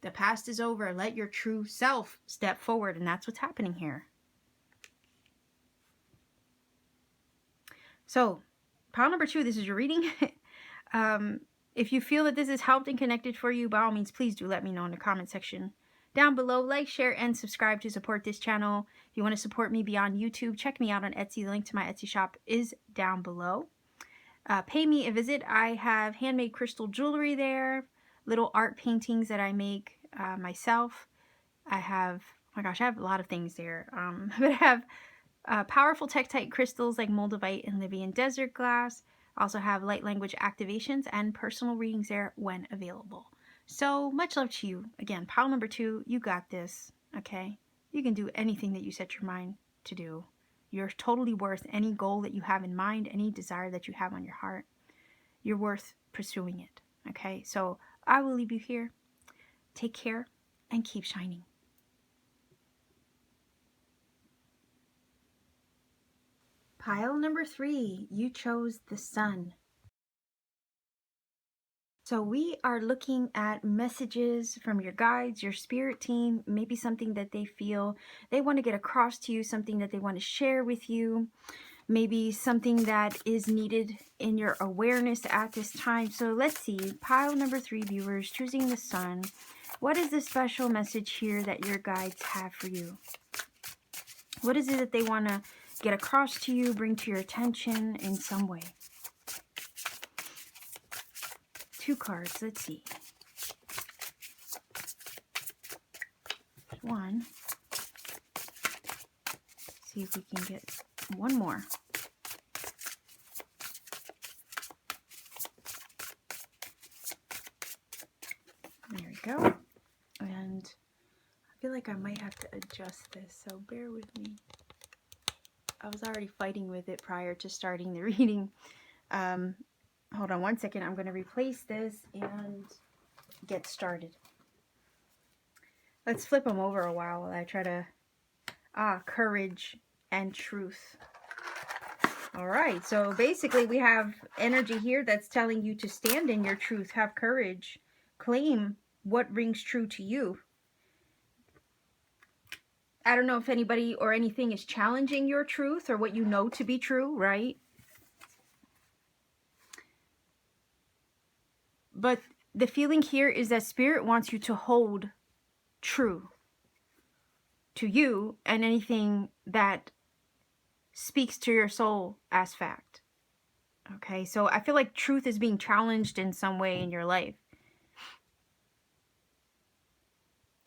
The past is over. Let your true self step forward. And that's what's happening here. So, pile number 2, this is your reading. If you feel that this has helped and connected for you, by all means, please do let me know in the comment section down below. Like, share, and subscribe to support this channel. If you want to support me beyond YouTube, check me out on Etsy. The link to my Etsy shop is down below. Pay me a visit. I have handmade crystal jewelry there, little art paintings that I make myself. I have, oh my gosh, I have a lot of things there. But I have powerful Tektite crystals like Moldavite and Libyan desert glass. I also have light language activations and personal readings there when available. So much love to you. Again, pile number 2, you got this, okay? You can do anything that you set your mind to do. You're totally worth any goal that you have in mind, any desire that you have on your heart. You're worth pursuing it, okay? So I will leave you here. Take care and keep shining. Pile number 3, you chose the sun. So we are looking at messages from your guides, your spirit team, maybe something that they feel they want to get across to you, something that they want to share with you, maybe something that is needed in your awareness at this time. So let's see, pile number 3 viewers, choosing the sun. What is the special message here that your guides have for you? What is it that they want to get across to you, bring to your attention in some way? 2 cards, let's see. 1. See if we can get one more. There we go. And I feel like I might have to adjust this, so bear with me. I was already fighting with it prior to starting the reading. Hold on one second. I'm going to replace this and get started. Let's flip them over a while I try to... courage and truth. All right. So basically we have energy here that's telling you to stand in your truth, have courage, claim what rings true to you. I don't know if anybody or anything is challenging your truth or what you know to be true, right? But the feeling here is that Spirit wants you to hold true to you and anything that speaks to your soul as fact. Okay, so I feel like truth is being challenged in some way in your life.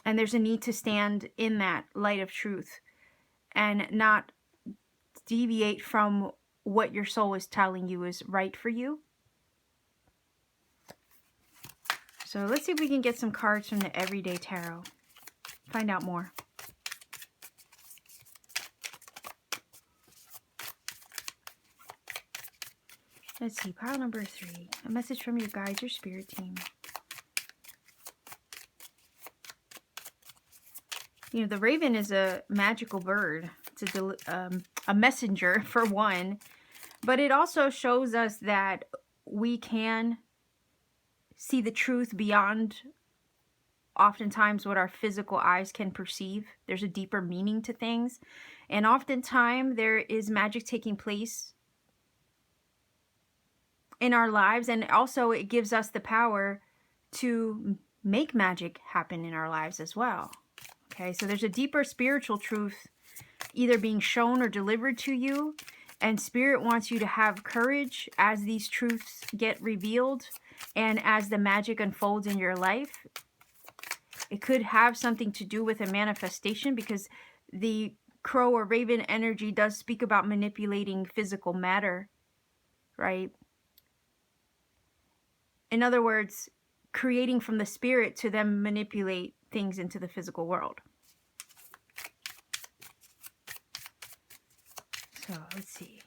And there's a need to stand in that light of truth and not deviate from what your soul is telling you is right for you. So let's see if we can get some cards from the Everyday Tarot. Find out more. Let's see, pile number 3. A message from your guides, your spirit team. You know, the raven is a magical bird. It's a messenger, for one. But it also shows us that we can see the truth beyond oftentimes what our physical eyes can perceive. There's a deeper meaning to things. And oftentimes there is magic taking place in our lives. And also it gives us the power to make magic happen in our lives as well. Okay, so there's a deeper spiritual truth either being shown or delivered to you. And Spirit wants you to have courage as these truths get revealed and as the magic unfolds in your life. It could have something to do with a manifestation because the crow or raven energy does speak about manipulating physical matter, right? In other words, creating from the spirit to then manipulate things into the physical world. So let's see.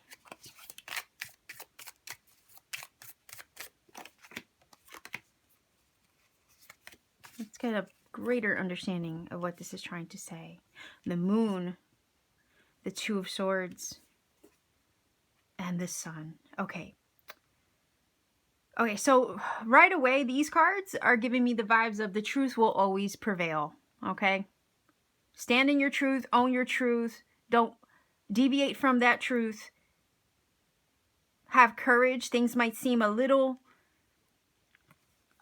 Let's get a greater understanding of what this is trying to say. The moon, the 2 of Swords, and the sun. Okay. Okay, so right away, these cards are giving me the vibes of the truth will always prevail. Okay? Stand in your truth, own your truth. Don't deviate from that truth. Have courage. Things might seem a little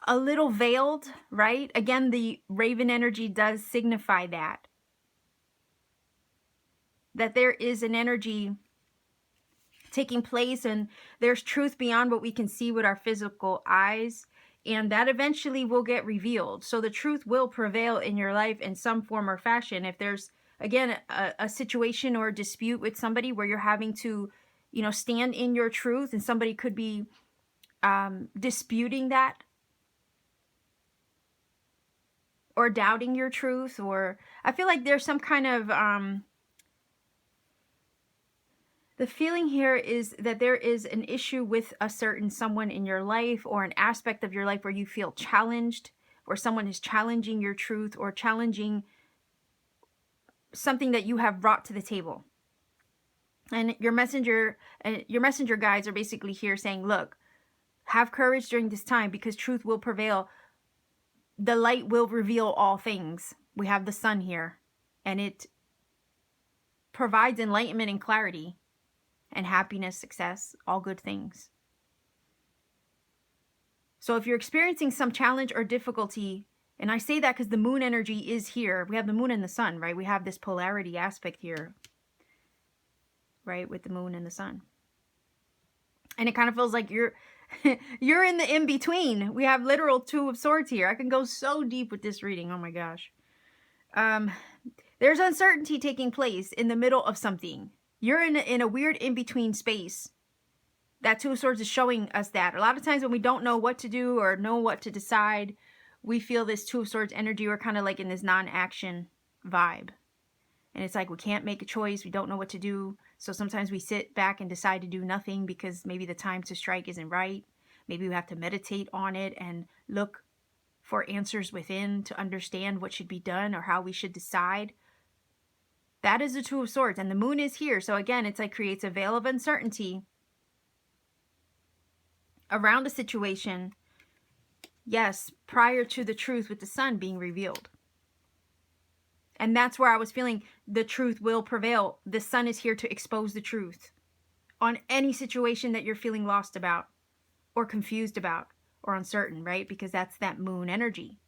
a little veiled, right? Again, the raven energy does signify that there is an energy taking place, and there's truth beyond what we can see with our physical eyes, and that eventually will get revealed. So the truth will prevail in your life in some form or fashion. If there's, again, a situation or a dispute with somebody where you're having to, you know, stand in your truth, and somebody could be disputing that or doubting your truth, or I feel like there's some kind of the feeling here is that there is an issue with a certain someone in your life, or an aspect of your life where you feel challenged, or someone is challenging your truth or challenging something that you have brought to the table. And your messenger guides are basically here saying, look, have courage during this time, because truth will prevail. The light will reveal all things. We have the sun here, and it provides enlightenment and clarity and happiness, success, all good things. So if you're experiencing some challenge or difficulty, and I say that because the moon energy is here. We have the moon and the sun, right? We have this polarity aspect here, right? With the moon and the sun. And it kind of feels like you're in the in-between. We have literal Two of Swords here. I can go so deep with this reading. Oh my gosh. There's uncertainty taking place in the middle of something. You're in a weird in-between space. That Two of Swords is showing us that. A lot of times when we don't know what to do or know what to decide, we feel this Two of Swords energy. We're kind of like in this non-action vibe. And it's like we can't make a choice. We don't know what to do. So sometimes we sit back and decide to do nothing because maybe the time to strike isn't right. Maybe we have to meditate on it and look for answers within to understand what should be done or how we should decide. That is the Two of Swords, and the moon is here. So again, it's like creates a veil of uncertainty around a situation. Yes, prior to the truth with the sun being revealed. And that's where I was feeling the truth will prevail. The sun is here to expose the truth on any situation that you're feeling lost about or confused about or uncertain, right? Because that's that moon energy.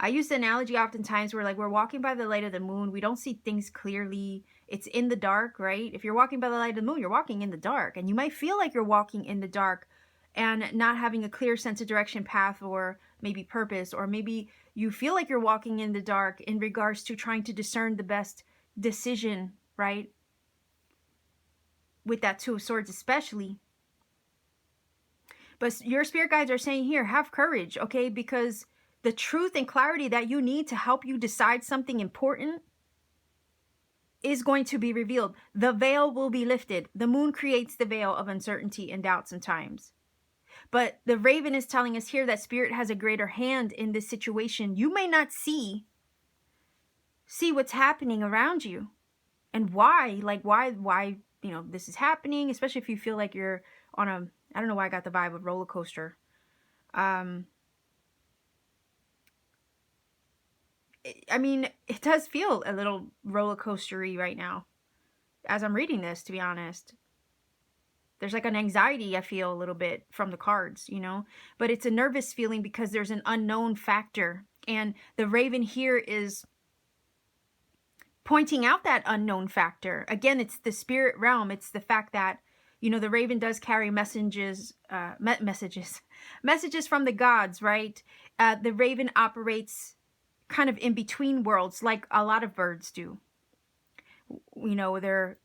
I use the analogy oftentimes where like we're walking by the light of the moon. We don't see things clearly. It's in the dark, right? If you're walking by the light of the moon, you're walking in the dark. And you might feel like you're walking in the dark and not having a clear sense of direction, path, or maybe purpose. Or maybe you feel like you're walking in the dark in regards to trying to discern the best decision, right? With that Two of Swords especially. But your spirit guides are saying here, have courage, okay? Because the truth and clarity that you need to help you decide something important is going to be revealed. The veil will be lifted. The moon creates the veil of uncertainty and doubt sometimes. But the raven is telling us here that spirit has a greater hand in this situation. You may not see what's happening around you and why, you know, this is happening, especially if you feel like you're on a, I don't know why I got the vibe of roller coaster. I mean, it does feel a little roller coastery right now as I'm reading this, to be honest. There's like an anxiety I feel a little bit from the cards, you know, but it's a nervous feeling because there's an unknown factor. And the raven here is pointing out that unknown factor. Again, it's the spirit realm. It's the fact that, you know, the raven does carry messages from the gods, right? The raven operates kind of in between worlds, like a lot of birds do. You know, they're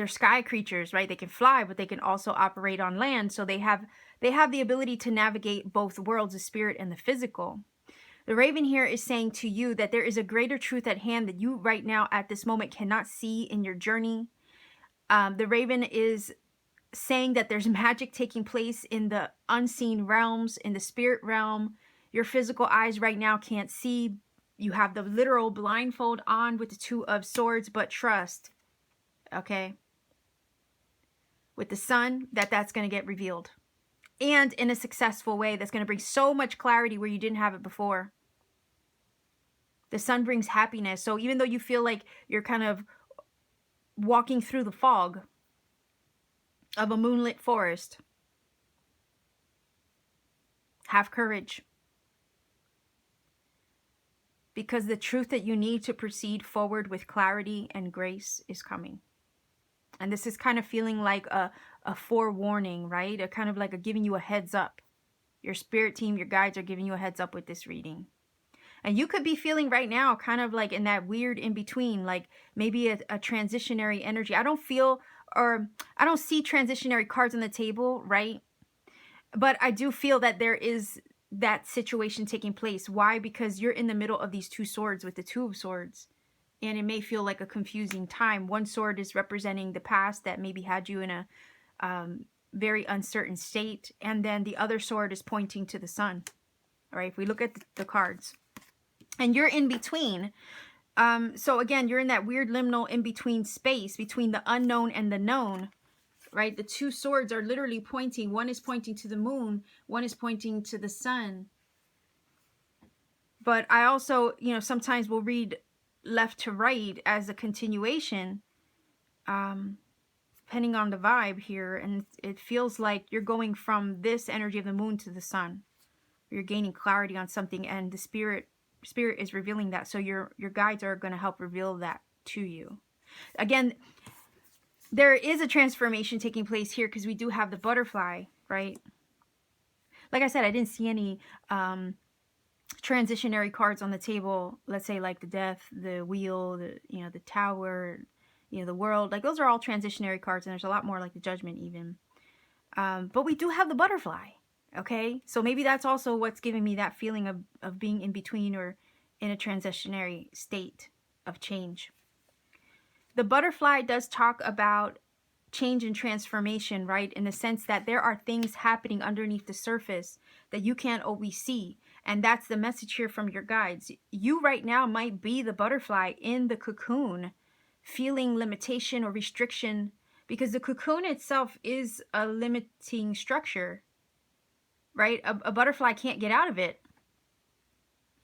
sky creatures, right? They can fly, but they can also operate on land. So they have the ability to navigate both worlds, the spirit and the physical. The raven here is saying to you that there is a greater truth at hand that you right now at this moment cannot see in your journey. The raven is saying that there's magic taking place in the unseen realms, in the spirit realm. Your physical eyes right now can't see. You have the literal blindfold on with the Two of Swords, but trust, okay, with the sun, that's going to get revealed. And in a successful way that's going to bring so much clarity where you didn't have it before. The sun brings happiness. So even though you feel like you're kind of walking through the fog of a moonlit forest, Have courage. Because the truth that you need to proceed forward with clarity and grace is coming. And this is kind of feeling like a forewarning, right? A kind of like a giving you a heads up. Your spirit team, your guides are giving you a heads up with this reading. And you could be feeling right now kind of like in that weird in between, like maybe a transitionary energy. I don't feel, or I don't see transitionary cards on the table, right? But I do feel that there is that situation taking place. Why? Because you're in the middle of these two swords with the Two of Swords. And it may feel like a confusing time. One sword is representing the past that maybe had you in a very uncertain state. And then the other sword is pointing to the sun. All right, if we look at the cards. And you're in between. So again, you're in that weird liminal in-between space between the unknown and the known. Right? The two swords are literally pointing. One is pointing to the moon. One is pointing to the sun. But I also, you know, sometimes will read left to right as a continuation, depending on the vibe here. And it feels like you're going from this energy of the moon to the sun. You're gaining clarity on something, and the spirit is revealing that. So your guides are going to help reveal that to you. Again, there is a transformation taking place here because we do have the butterfly, right? Like I said, I didn't see any transitionary cards on the table. Let's say like the death, the wheel, the tower, the world. Like those are all transitionary cards, and there's a lot more like the judgment even. But we do have the butterfly, okay? So maybe that's also what's giving me that feeling of being in between or in a transitionary state of change. The butterfly does talk about change and transformation, right? In the sense that there are things happening underneath the surface that you can't always see. And that's the message here from your guides. You right now might be the butterfly in the cocoon, feeling limitation or restriction, because the cocoon itself is a limiting structure, right? A butterfly can't get out of it.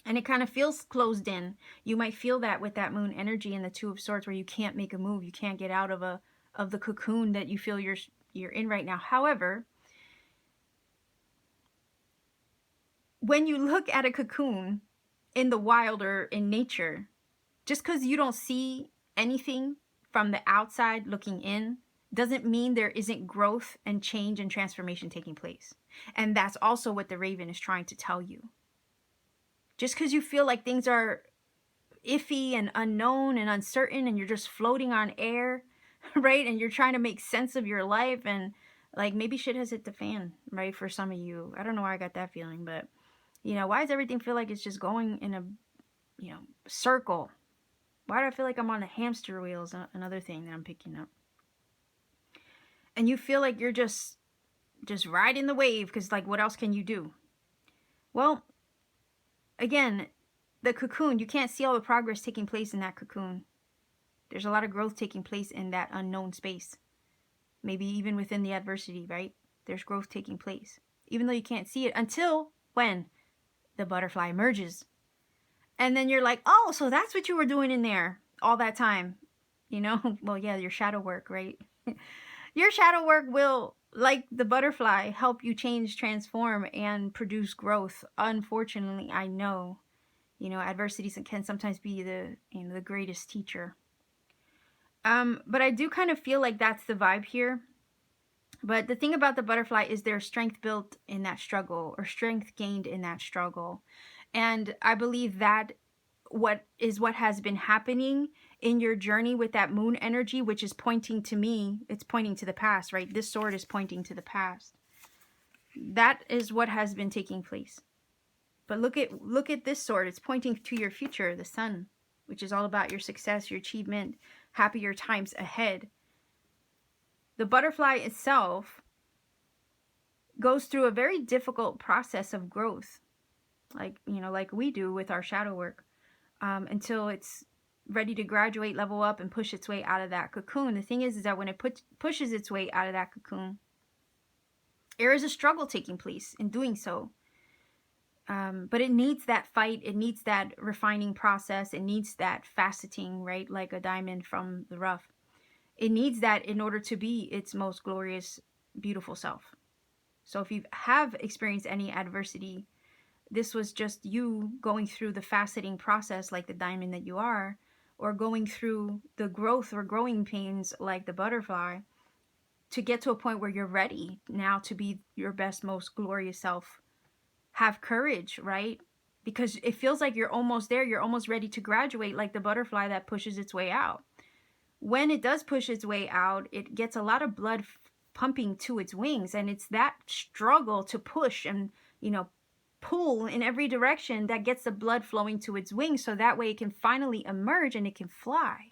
And it kind of feels closed in. You might feel that with that moon energy and the Two of Swords, where you can't make a move. You can't get out of the cocoon that you feel you're in right now. However, when you look at a cocoon in the wild or in nature, just because you don't see anything from the outside looking in doesn't mean there isn't growth and change and transformation taking place. And that's also what the Raven is trying to tell you. Just because you feel like things are iffy and unknown and uncertain and you're just floating on air, right? And you're trying to make sense of your life, and like maybe shit has hit the fan, right? For some of you. I don't know why I got that feeling, but why does everything feel like it's just going in a, circle? Why do I feel like I'm on the hamster wheels? Another thing that I'm picking up. And you feel like you're just riding the wave because, like, what else can you do? Well, again, the cocoon, you can't see all the progress taking place in that cocoon. There's a lot of growth taking place in that unknown space. Maybe even within the adversity, right? There's growth taking place. Even though you can't see it until when the butterfly emerges. And then you're like, oh, so that's what you were doing in there all that time. Well, yeah, your shadow work, right? Your shadow work will, like the butterfly, help you change, transform, and produce growth. Unfortunately, I know, adversities can sometimes be the greatest teacher. But I do kind of feel like that's the vibe here. But the thing about the butterfly is there's strength built in that struggle, or strength gained in that struggle. And I believe that what has been happening in your journey with that moon energy, which is pointing to me, it's pointing to the past, right? This sword is pointing to the past. That is what has been taking place. But look at this sword. It's pointing to your future, the sun, which is all about your success, your achievement, happier times ahead. The butterfly itself goes through a very difficult process of growth, like we do with our shadow work, until it's ready to graduate, level up, and push its way out of that cocoon. The thing is that when it pushes its way out of that cocoon, there is a struggle taking place in doing so. But it needs that fight. It needs that refining process. It needs that faceting, right? Like a diamond from the rough. It needs that in order to be its most glorious, beautiful self. So if you have experienced any adversity, this was just you going through the faceting process like the diamond that you are, or going through the growth or growing pains like the butterfly, to get to a point where you're ready now to be your best, most glorious self. Have courage, right? Because it feels like you're almost there. You're almost ready to graduate, like the butterfly that pushes its way out. When it does push its way out, it gets a lot of blood pumping to its wings, and it's that struggle to push and, you know, pull in every direction that gets the blood flowing to its wings, so that way it can finally emerge and it can fly.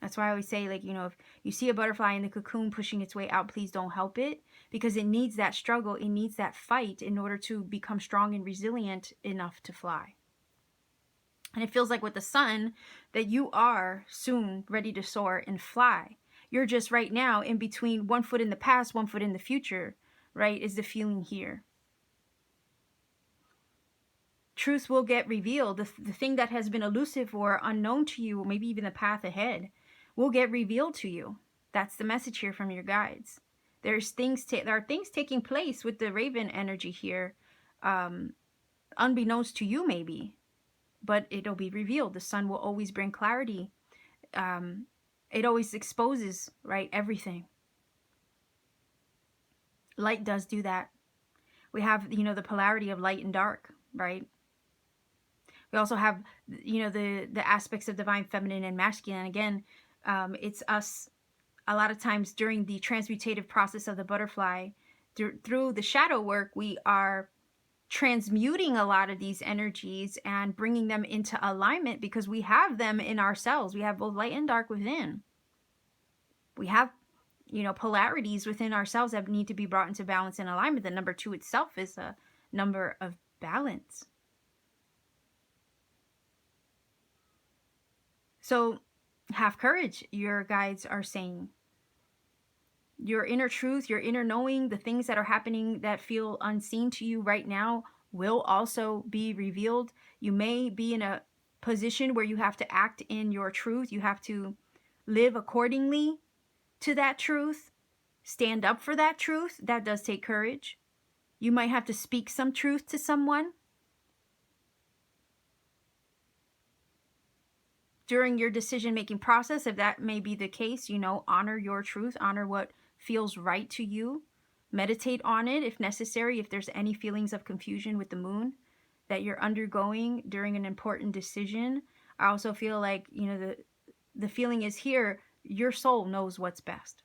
That's why I always say, like, you know, if you see a butterfly in the cocoon pushing its way out, please don't help it, because it needs that struggle, it needs that fight in order to become strong and resilient enough to fly. And it feels like with the sun that you are soon ready to soar and fly. You're just right now in between, one foot in the past, one foot in the future, right? Is the feeling here. Truth will get revealed. The thing that has been elusive or unknown to you, or maybe even the path ahead, will get revealed to you. That's the message here from your guides. There are things taking place with the raven energy here, unbeknownst to you maybe, but it'll be revealed. The sun will always bring clarity. It always exposes, right, everything. Light does do that. We have, you know, the polarity of light and dark, right? We also have, you know, the aspects of divine feminine and masculine. Again, it's us a lot of times during the transmutative process of the butterfly, through the shadow work, we are transmuting a lot of these energies and bringing them into alignment, because we have them in ourselves. We have both light and dark within. We have, you know, polarities within ourselves that need to be brought into balance and alignment. The number 2 itself is a number of balance. So have courage, your guides are saying. Your inner truth, your inner knowing, the things that are happening that feel unseen to you right now will also be revealed. You may be in a position where you have to act in your truth. You have to live accordingly to that truth. Stand up for that truth. That does take courage. You might have to speak some truth to someone. During your decision-making process, if that may be the case, you know, honor your truth, honor what feels right to you. Meditate on it if necessary, if there's any feelings of confusion with the moon that you're undergoing during an important decision. I also feel like, you know, the feeling is here, your soul knows what's best.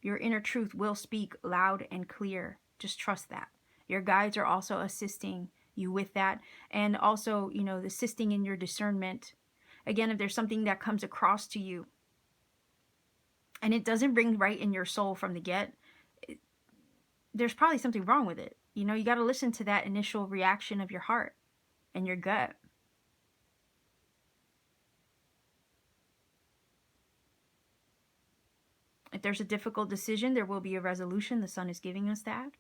Your inner truth will speak loud and clear. Just trust that. Your guides are also assisting you with that, and also, you know, assisting in your discernment. Again, if there's something that comes across to you and it doesn't ring right in your soul from the get, there's probably something wrong with it. You know, you got to listen to that initial reaction of your heart and your gut. If there's a difficult decision, there will be a resolution. The sun is giving us that.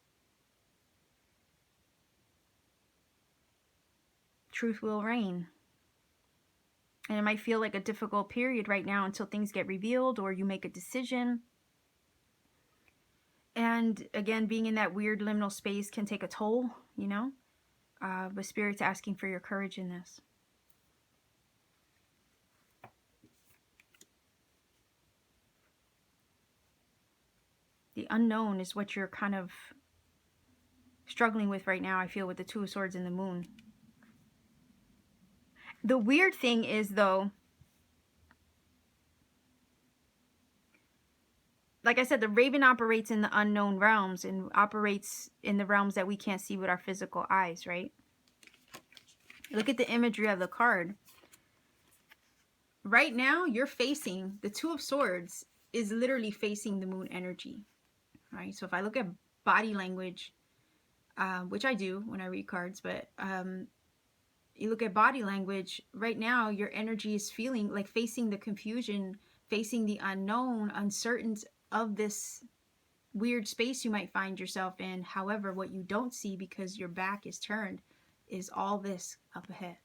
Truth will reign. And it might feel like a difficult period right now until things get revealed or you make a decision. And again, being in that weird liminal space can take a toll, you know. But Spirit's asking for your courage in this. The unknown is what you're kind of struggling with right now, I feel, with the 2 of Swords and the moon. The weird thing is, though, like I said, the raven operates in the unknown realms and operates in the realms that we can't see with our physical eyes, right? Look at the imagery of the card. Right now, you're facing, the 2 of Swords is literally facing the moon energy, right? So if I look at body language, which I do when I read cards, but you look at body language, right now your energy is feeling like facing the confusion, facing the unknown, uncertain of this weird space you might find yourself in. However, what you don't see, because your back is turned, is all this up ahead.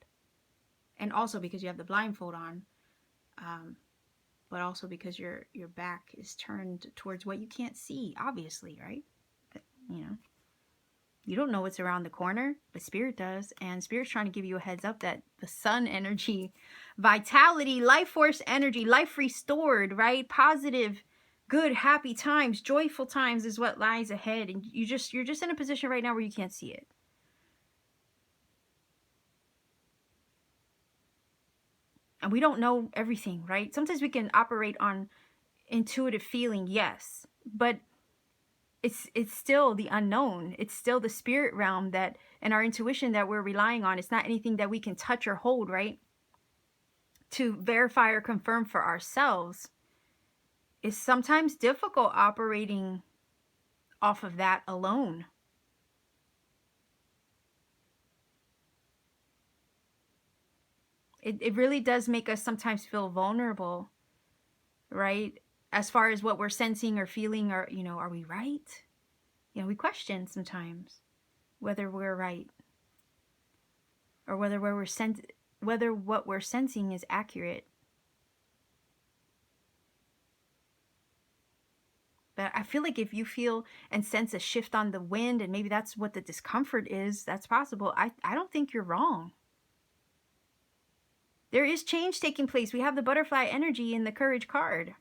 And also because you have the blindfold on, but also because your back is turned towards what you can't see, obviously, right? But, you know, you don't know what's around the corner, but Spirit does. And Spirit's trying to give you a heads up that the sun energy, vitality, life force energy, life restored, right? Positive, good, happy times, joyful times is what lies ahead. And you're just in a position right now where you can't see it. And we don't know everything, right? Sometimes we can operate on intuitive feeling, yes, but it's still the unknown. It's still the spirit realm that, and our intuition that we're relying on. It's not anything that we can touch or hold, right? To verify or confirm for ourselves. It's sometimes difficult operating off of that alone. It really does make us sometimes feel vulnerable, right? As far as what we're sensing or feeling, or, you know, are we right? You know, we question sometimes whether we're right, or whether what we're sensing is accurate. But I feel like if you feel and sense a shift on the wind, and maybe that's what the discomfort is, that's possible. I don't think you're wrong. There is change taking place. We have the butterfly energy in the courage card.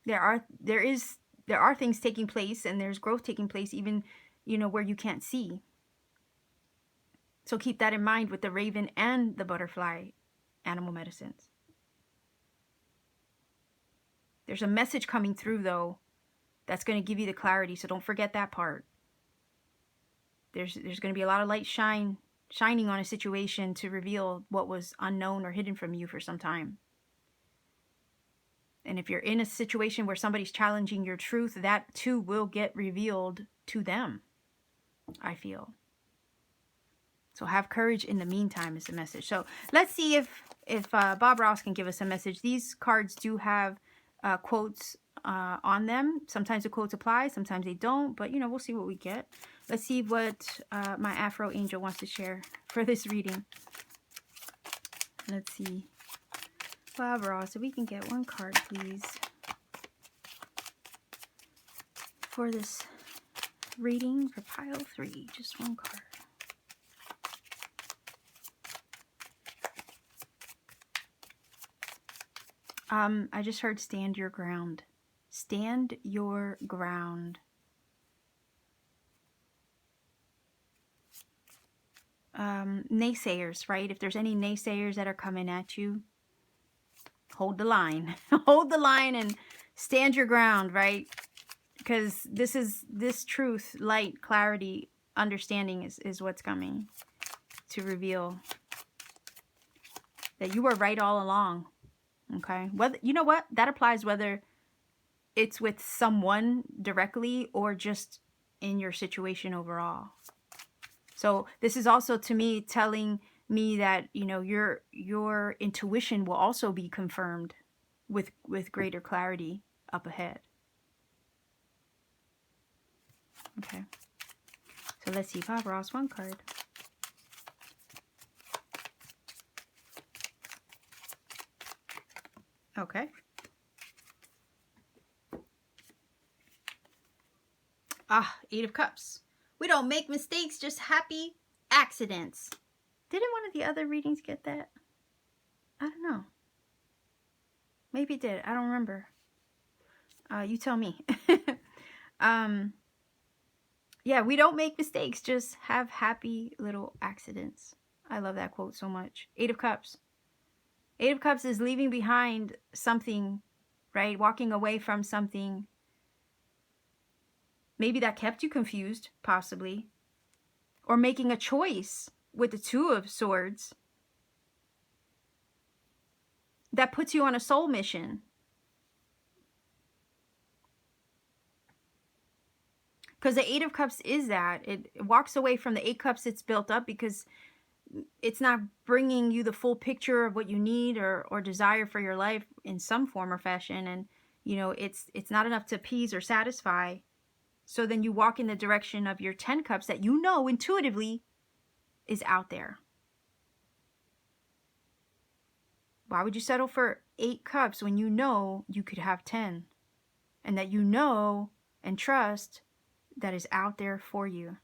There are things taking place, and there's growth taking place, even, you know, where you can't see. So keep that in mind with the raven and the butterfly animal medicines. There's a message coming through, though, that's going to give you the clarity. So don't forget that part. There's going to be a lot of light shining on a situation to reveal what was unknown or hidden from you for some time. And if you're in a situation where somebody's challenging your truth, that too will get revealed to them, I feel. So have courage in the meantime is the message. So let's see if Bob Ross can give us a message. These cards do have quotes on them. Sometimes the quotes apply, sometimes they don't. But, you know, we'll see what we get. Let's see what my Afro Angel wants to share for this reading. Let's see. Bob Ross, if we can get one card, please, for this reading for pile 3. Just one card. I just heard stand your ground. Stand your ground. Naysayers, right? If there's any naysayers that are coming at you, hold the line. Hold the line and stand your ground, right? Because this truth, light, clarity, understanding is what's coming to reveal that you were right all along. Okay? Whether, you know what? That applies whether it's with someone directly or just in your situation overall. So this is also, to me, telling me that, you know, your intuition will also be confirmed with greater clarity up ahead. Okay. So let's see. Bob Ross, one card. Okay. Eight of Cups. We don't make mistakes, just happy accidents. Didn't one of the other readings get that? I don't know. Maybe it did. I don't remember. You tell me. Yeah, we don't make mistakes, just have happy little accidents. I love that quote so much. Eight of Cups. Eight of Cups is leaving behind something, right? Walking away from something. Maybe that kept you confused, possibly. Or making a choice with the Two of Swords that puts you on a soul mission. Because the Eight of Cups is that. It walks away from the Eight Cups it's built up because it's not bringing you the full picture of what you need or desire for your life in some form or fashion. And, you know, it's not enough to appease or satisfy. So then you walk in the direction of your 10 Cups that you know intuitively is out there. Why would you settle for 8 cups when you know you could have 10? And that you know and trust that is out there for you.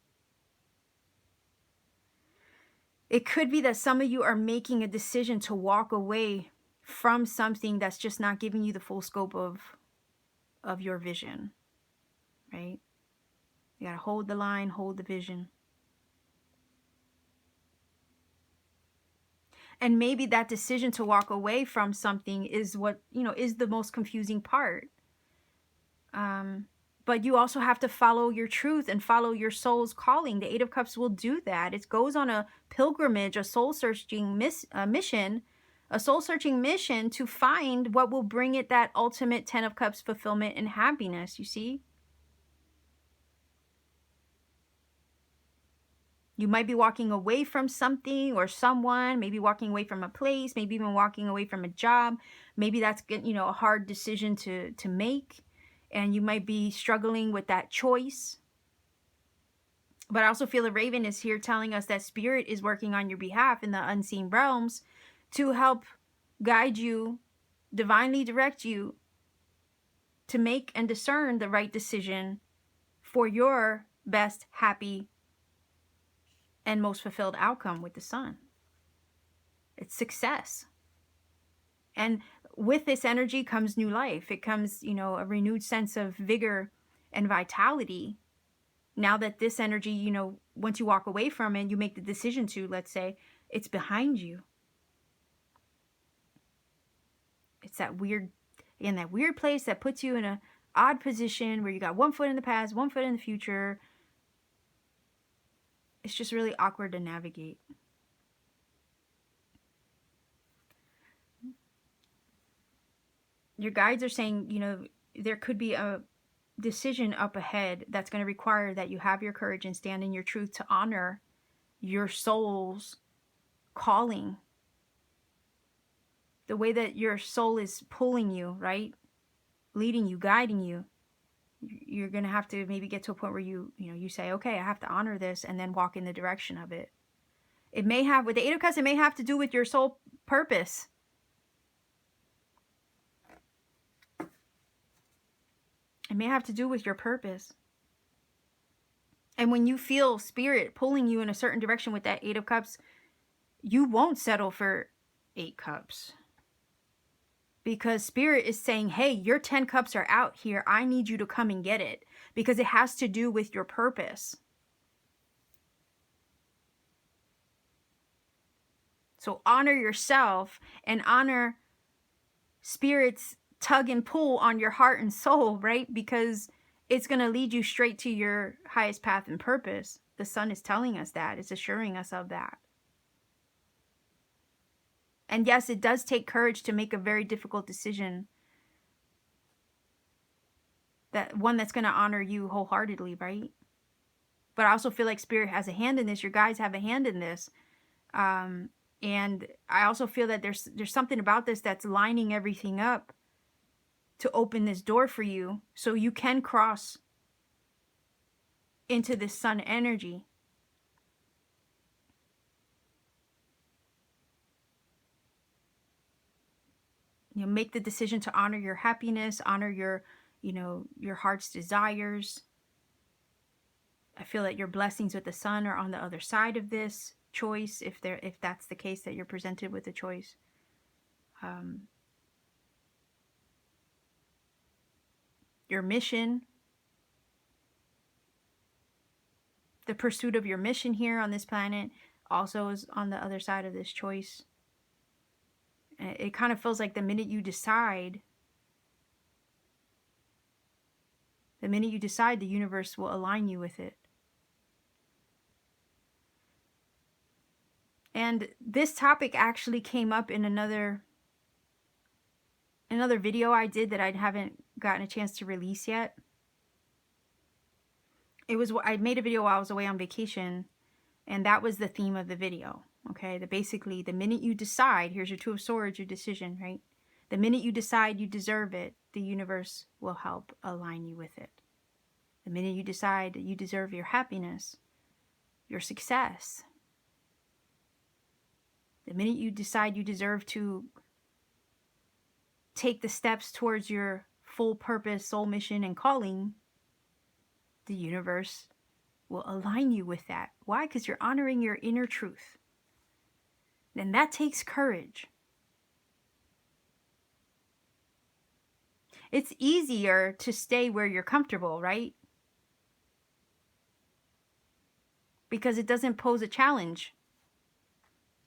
It could be that some of you are making a decision to walk away from something that's just not giving you the full scope of your vision, right? You got to hold the line, hold the vision. And maybe that decision to walk away from something is what, is the most confusing part. But you also have to follow your truth and follow your soul's calling. The Eight of Cups will do that. It goes on a pilgrimage, a soul-searching mission, a soul-searching mission to find what will bring it that ultimate 10 of Cups fulfillment and happiness, you see? You might be walking away from something or someone, maybe walking away from a place, maybe even walking away from a job. Maybe that's, a hard decision to make. And you might be struggling with that choice. But I also feel the Raven is here telling us that Spirit is working on your behalf in the unseen realms to help guide you, divinely direct you to make and discern the right decision for your best, happy, and most fulfilled outcome with the Sun. It's success. And with this energy comes new life. It comes, a renewed sense of vigor and vitality. Now that this energy, once you walk away from it, you make the decision to, let's say, it's behind you. It's that weird place that puts you in an odd position where you got one foot in the past, one foot in the future. It's just really awkward to navigate. Your guides are saying, there could be a decision up ahead that's going to require that you have your courage and stand in your truth to honor your soul's calling. The way that your soul is pulling you, right? Leading you, guiding you. You're going to have to maybe get to a point where you say, okay, I have to honor this, and then walk in the direction of it. It may have, with the Eight of Cups, it may have to do with your soul purpose. It may have to do with your purpose. And when you feel Spirit pulling you in a certain direction with that Eight of Cups, you won't settle for 8 cups. Because Spirit is saying, hey, your 10 cups are out here. I need you to come and get it. Because it has to do with your purpose. So honor yourself and honor Spirit's tug and pull on your heart and soul, right? Because it's going to lead you straight to your highest path and purpose. The Sun is telling us that. It's assuring us of that. And yes, it does take courage to make a very difficult decision. That one that's going to honor you wholeheartedly, right? But I also feel like Spirit has a hand in this. Your guides have a hand in this. And I also feel that there's something about this that's lining everything up to open this door for you so you can cross into this Sun energy. Make the decision to honor your happiness, honor your heart's desires. I feel that your blessings with the Sun are on the other side of this choice, if that's the case, that you're presented with a choice. Your mission, the pursuit of your mission here on this planet, also is on the other side of this choice. It kind of feels like the minute you decide, the universe will align you with it. And this topic actually came up in another video I did that I haven't gotten a chance to release yet. I made a video while I was away on vacation, and that was the theme of the video. Okay, basically, the minute you decide, here's your Two of Swords, your decision, right? The minute you decide you deserve it, the universe will help align you with it. The minute you decide that you deserve your happiness, your success, the minute you decide you deserve to take the steps towards your full purpose, soul mission, and calling, the universe will align you with that. Why? Because you're honoring your inner truth. And that takes courage. It's easier to stay where you're comfortable, right? Because it doesn't pose a challenge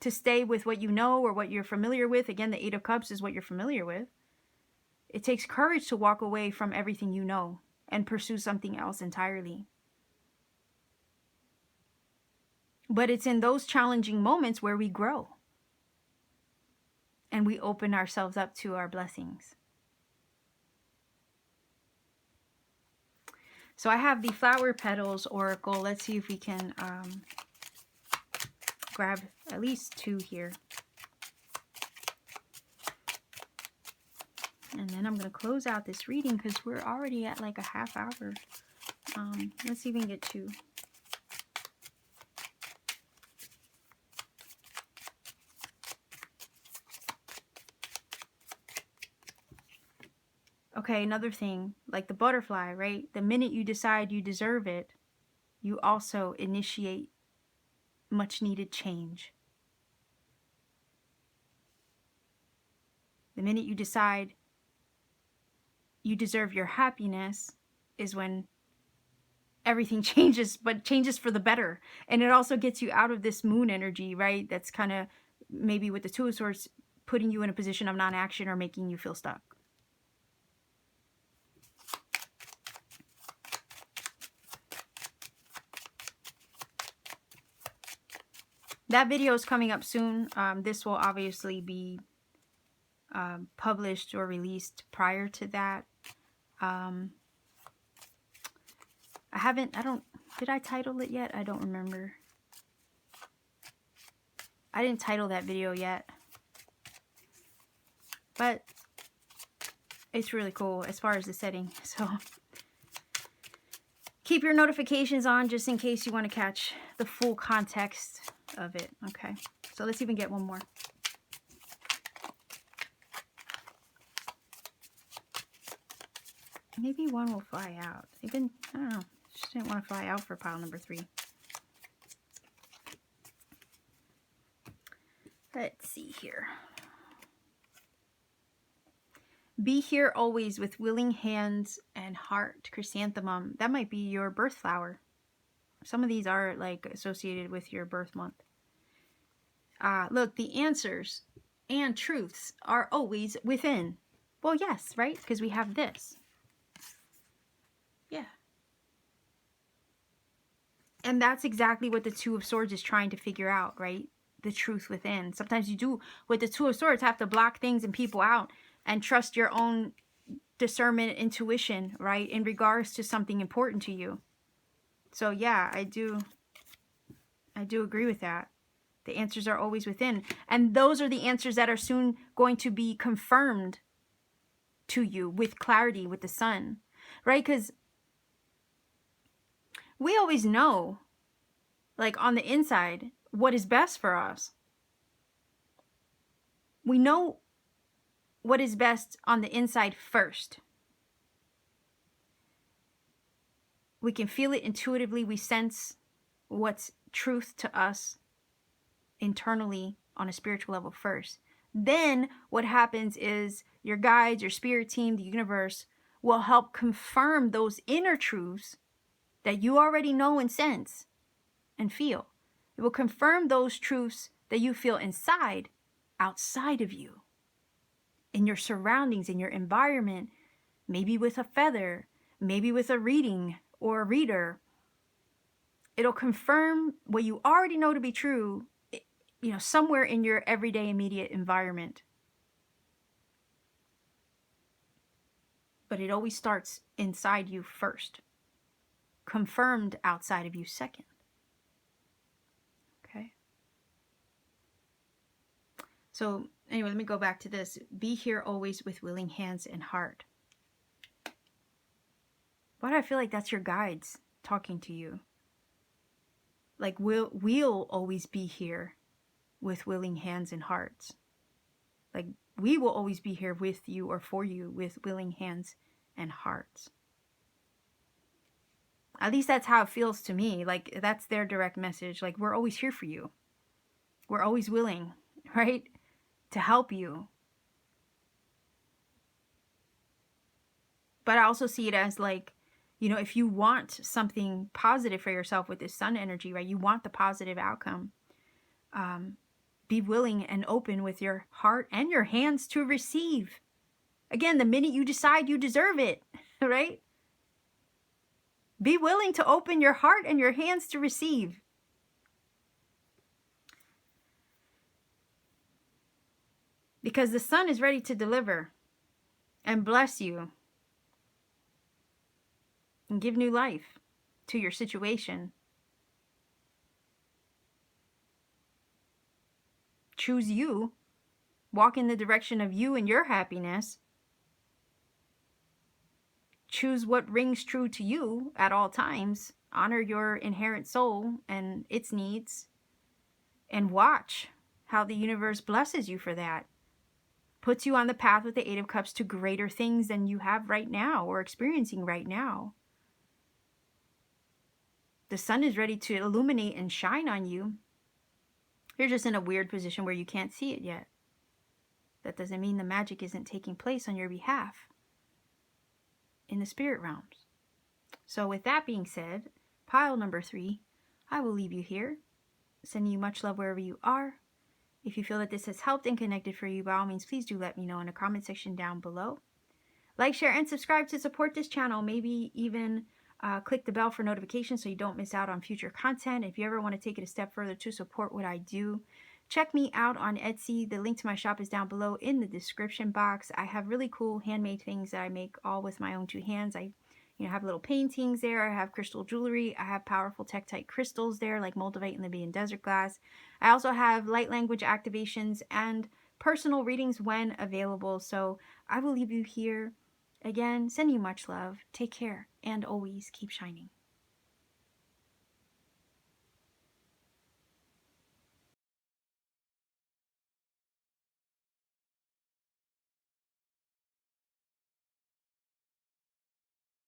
to stay with what you know or what you're familiar with. Again, the Eight of Cups is what you're familiar with. It takes courage to walk away from everything you know and pursue something else entirely. But it's in those challenging moments where we grow and we open ourselves up to our blessings. So I have the Flower Petals Oracle. Let's see if we can grab at least 2 here. And then I'm going to close out this reading because we're already at like a half hour. Let's see if we can get 2. Okay, another thing, like the butterfly, right? The minute you decide you deserve it, you also initiate much needed change. The minute you decide you deserve your happiness is when everything changes, but changes for the better. And it also gets you out of this moon energy, right? That's kind of maybe with the Two of Swords putting you in a position of non-action or making you feel stuck. That video is coming up soon. This will obviously be published or released prior to that. Did I title it yet? I don't remember. I didn't title that video yet. But it's really cool as far as the setting. So keep your notifications on just in case you want to catch the full context of it. Okay, so let's even get one more. Maybe one will fly out. I don't know. Just didn't want to fly out for pile number 3. Let's see here. Be here always with willing hands and heart. Chrysanthemum. That might be your birth flower. Some of these are like associated with your birth month. Look, the answers and truths are always within. Well, yes, right? Because we have this. Yeah. And that's exactly what the Two of Swords is trying to figure out, right? The truth within. Sometimes you do, with the Two of Swords, have to block things and people out and trust your own discernment, intuition, right? In regards to something important to you. So yeah, I do agree with that. The answers are always within. And those are the answers that are soon going to be confirmed to you with clarity with the sun, right? Because we always know, like on the inside, what is best for us. We know what is best on the inside first. We can feel it intuitively. We sense what's truth to us internally on a spiritual level first. Then what happens is your guides, your spirit team, the universe will help confirm those inner truths that you already know and sense and feel. It will confirm those truths that you feel inside, outside of you, in your surroundings, in your environment, maybe with a feather, maybe with a reading or a reader. It'll confirm what you already know to be true, you know, somewhere in your everyday immediate environment. But it always starts inside you first, confirmed outside of you second. Okay. So anyway, let me go back to this. Be here always with willing hands and heart. Why do I feel like that's your guides talking to you? Like we'll always be here with willing hands and hearts. Like, we will always be here with you or for you with willing hands and hearts. At least that's how it feels to me. Like, that's their direct message. Like, we're always here for you. We're always willing, right, to help you. But I also see it as like, you know, if you want something positive for yourself with this sun energy, right, you want the positive outcome, be willing and open with your heart and your hands to receive. Again, the minute you decide you deserve it, right? Be willing to open your heart and your hands to receive. Because the sun is ready to deliver and bless you and give new life to your situation. Choose you. Walk in the direction of you and your happiness. Choose what rings true to you at all times. Honor your inherent soul and its needs. And watch how the universe blesses you for that. Puts you on the path with the Eight of Cups to greater things than you have right now or experiencing right now. The sun is ready to illuminate and shine on you. You're just in a weird position where you can't see it yet. That doesn't mean the magic isn't taking place on your behalf in the spirit realms. So with that being said, pile number 3, I will leave you here, sending you much love wherever you are. If you feel that this has helped and connected for you, by all means, please do let me know in the comment section down below. Like, share, and subscribe to support this channel. Maybe even click the bell for notifications so you don't miss out on future content. If you ever want to take it a step further to support what I do, check me out on Etsy. The link to my shop is down below in the description box. I have really cool handmade things that I make all with my own 2 hands. I have little paintings there. I have crystal jewelry. I have powerful Tektite crystals there, like Moldavite, Libyan desert glass. I also have light language activations and personal readings when available. So I will leave you here. Again, sending you much love. Take care and always keep shining.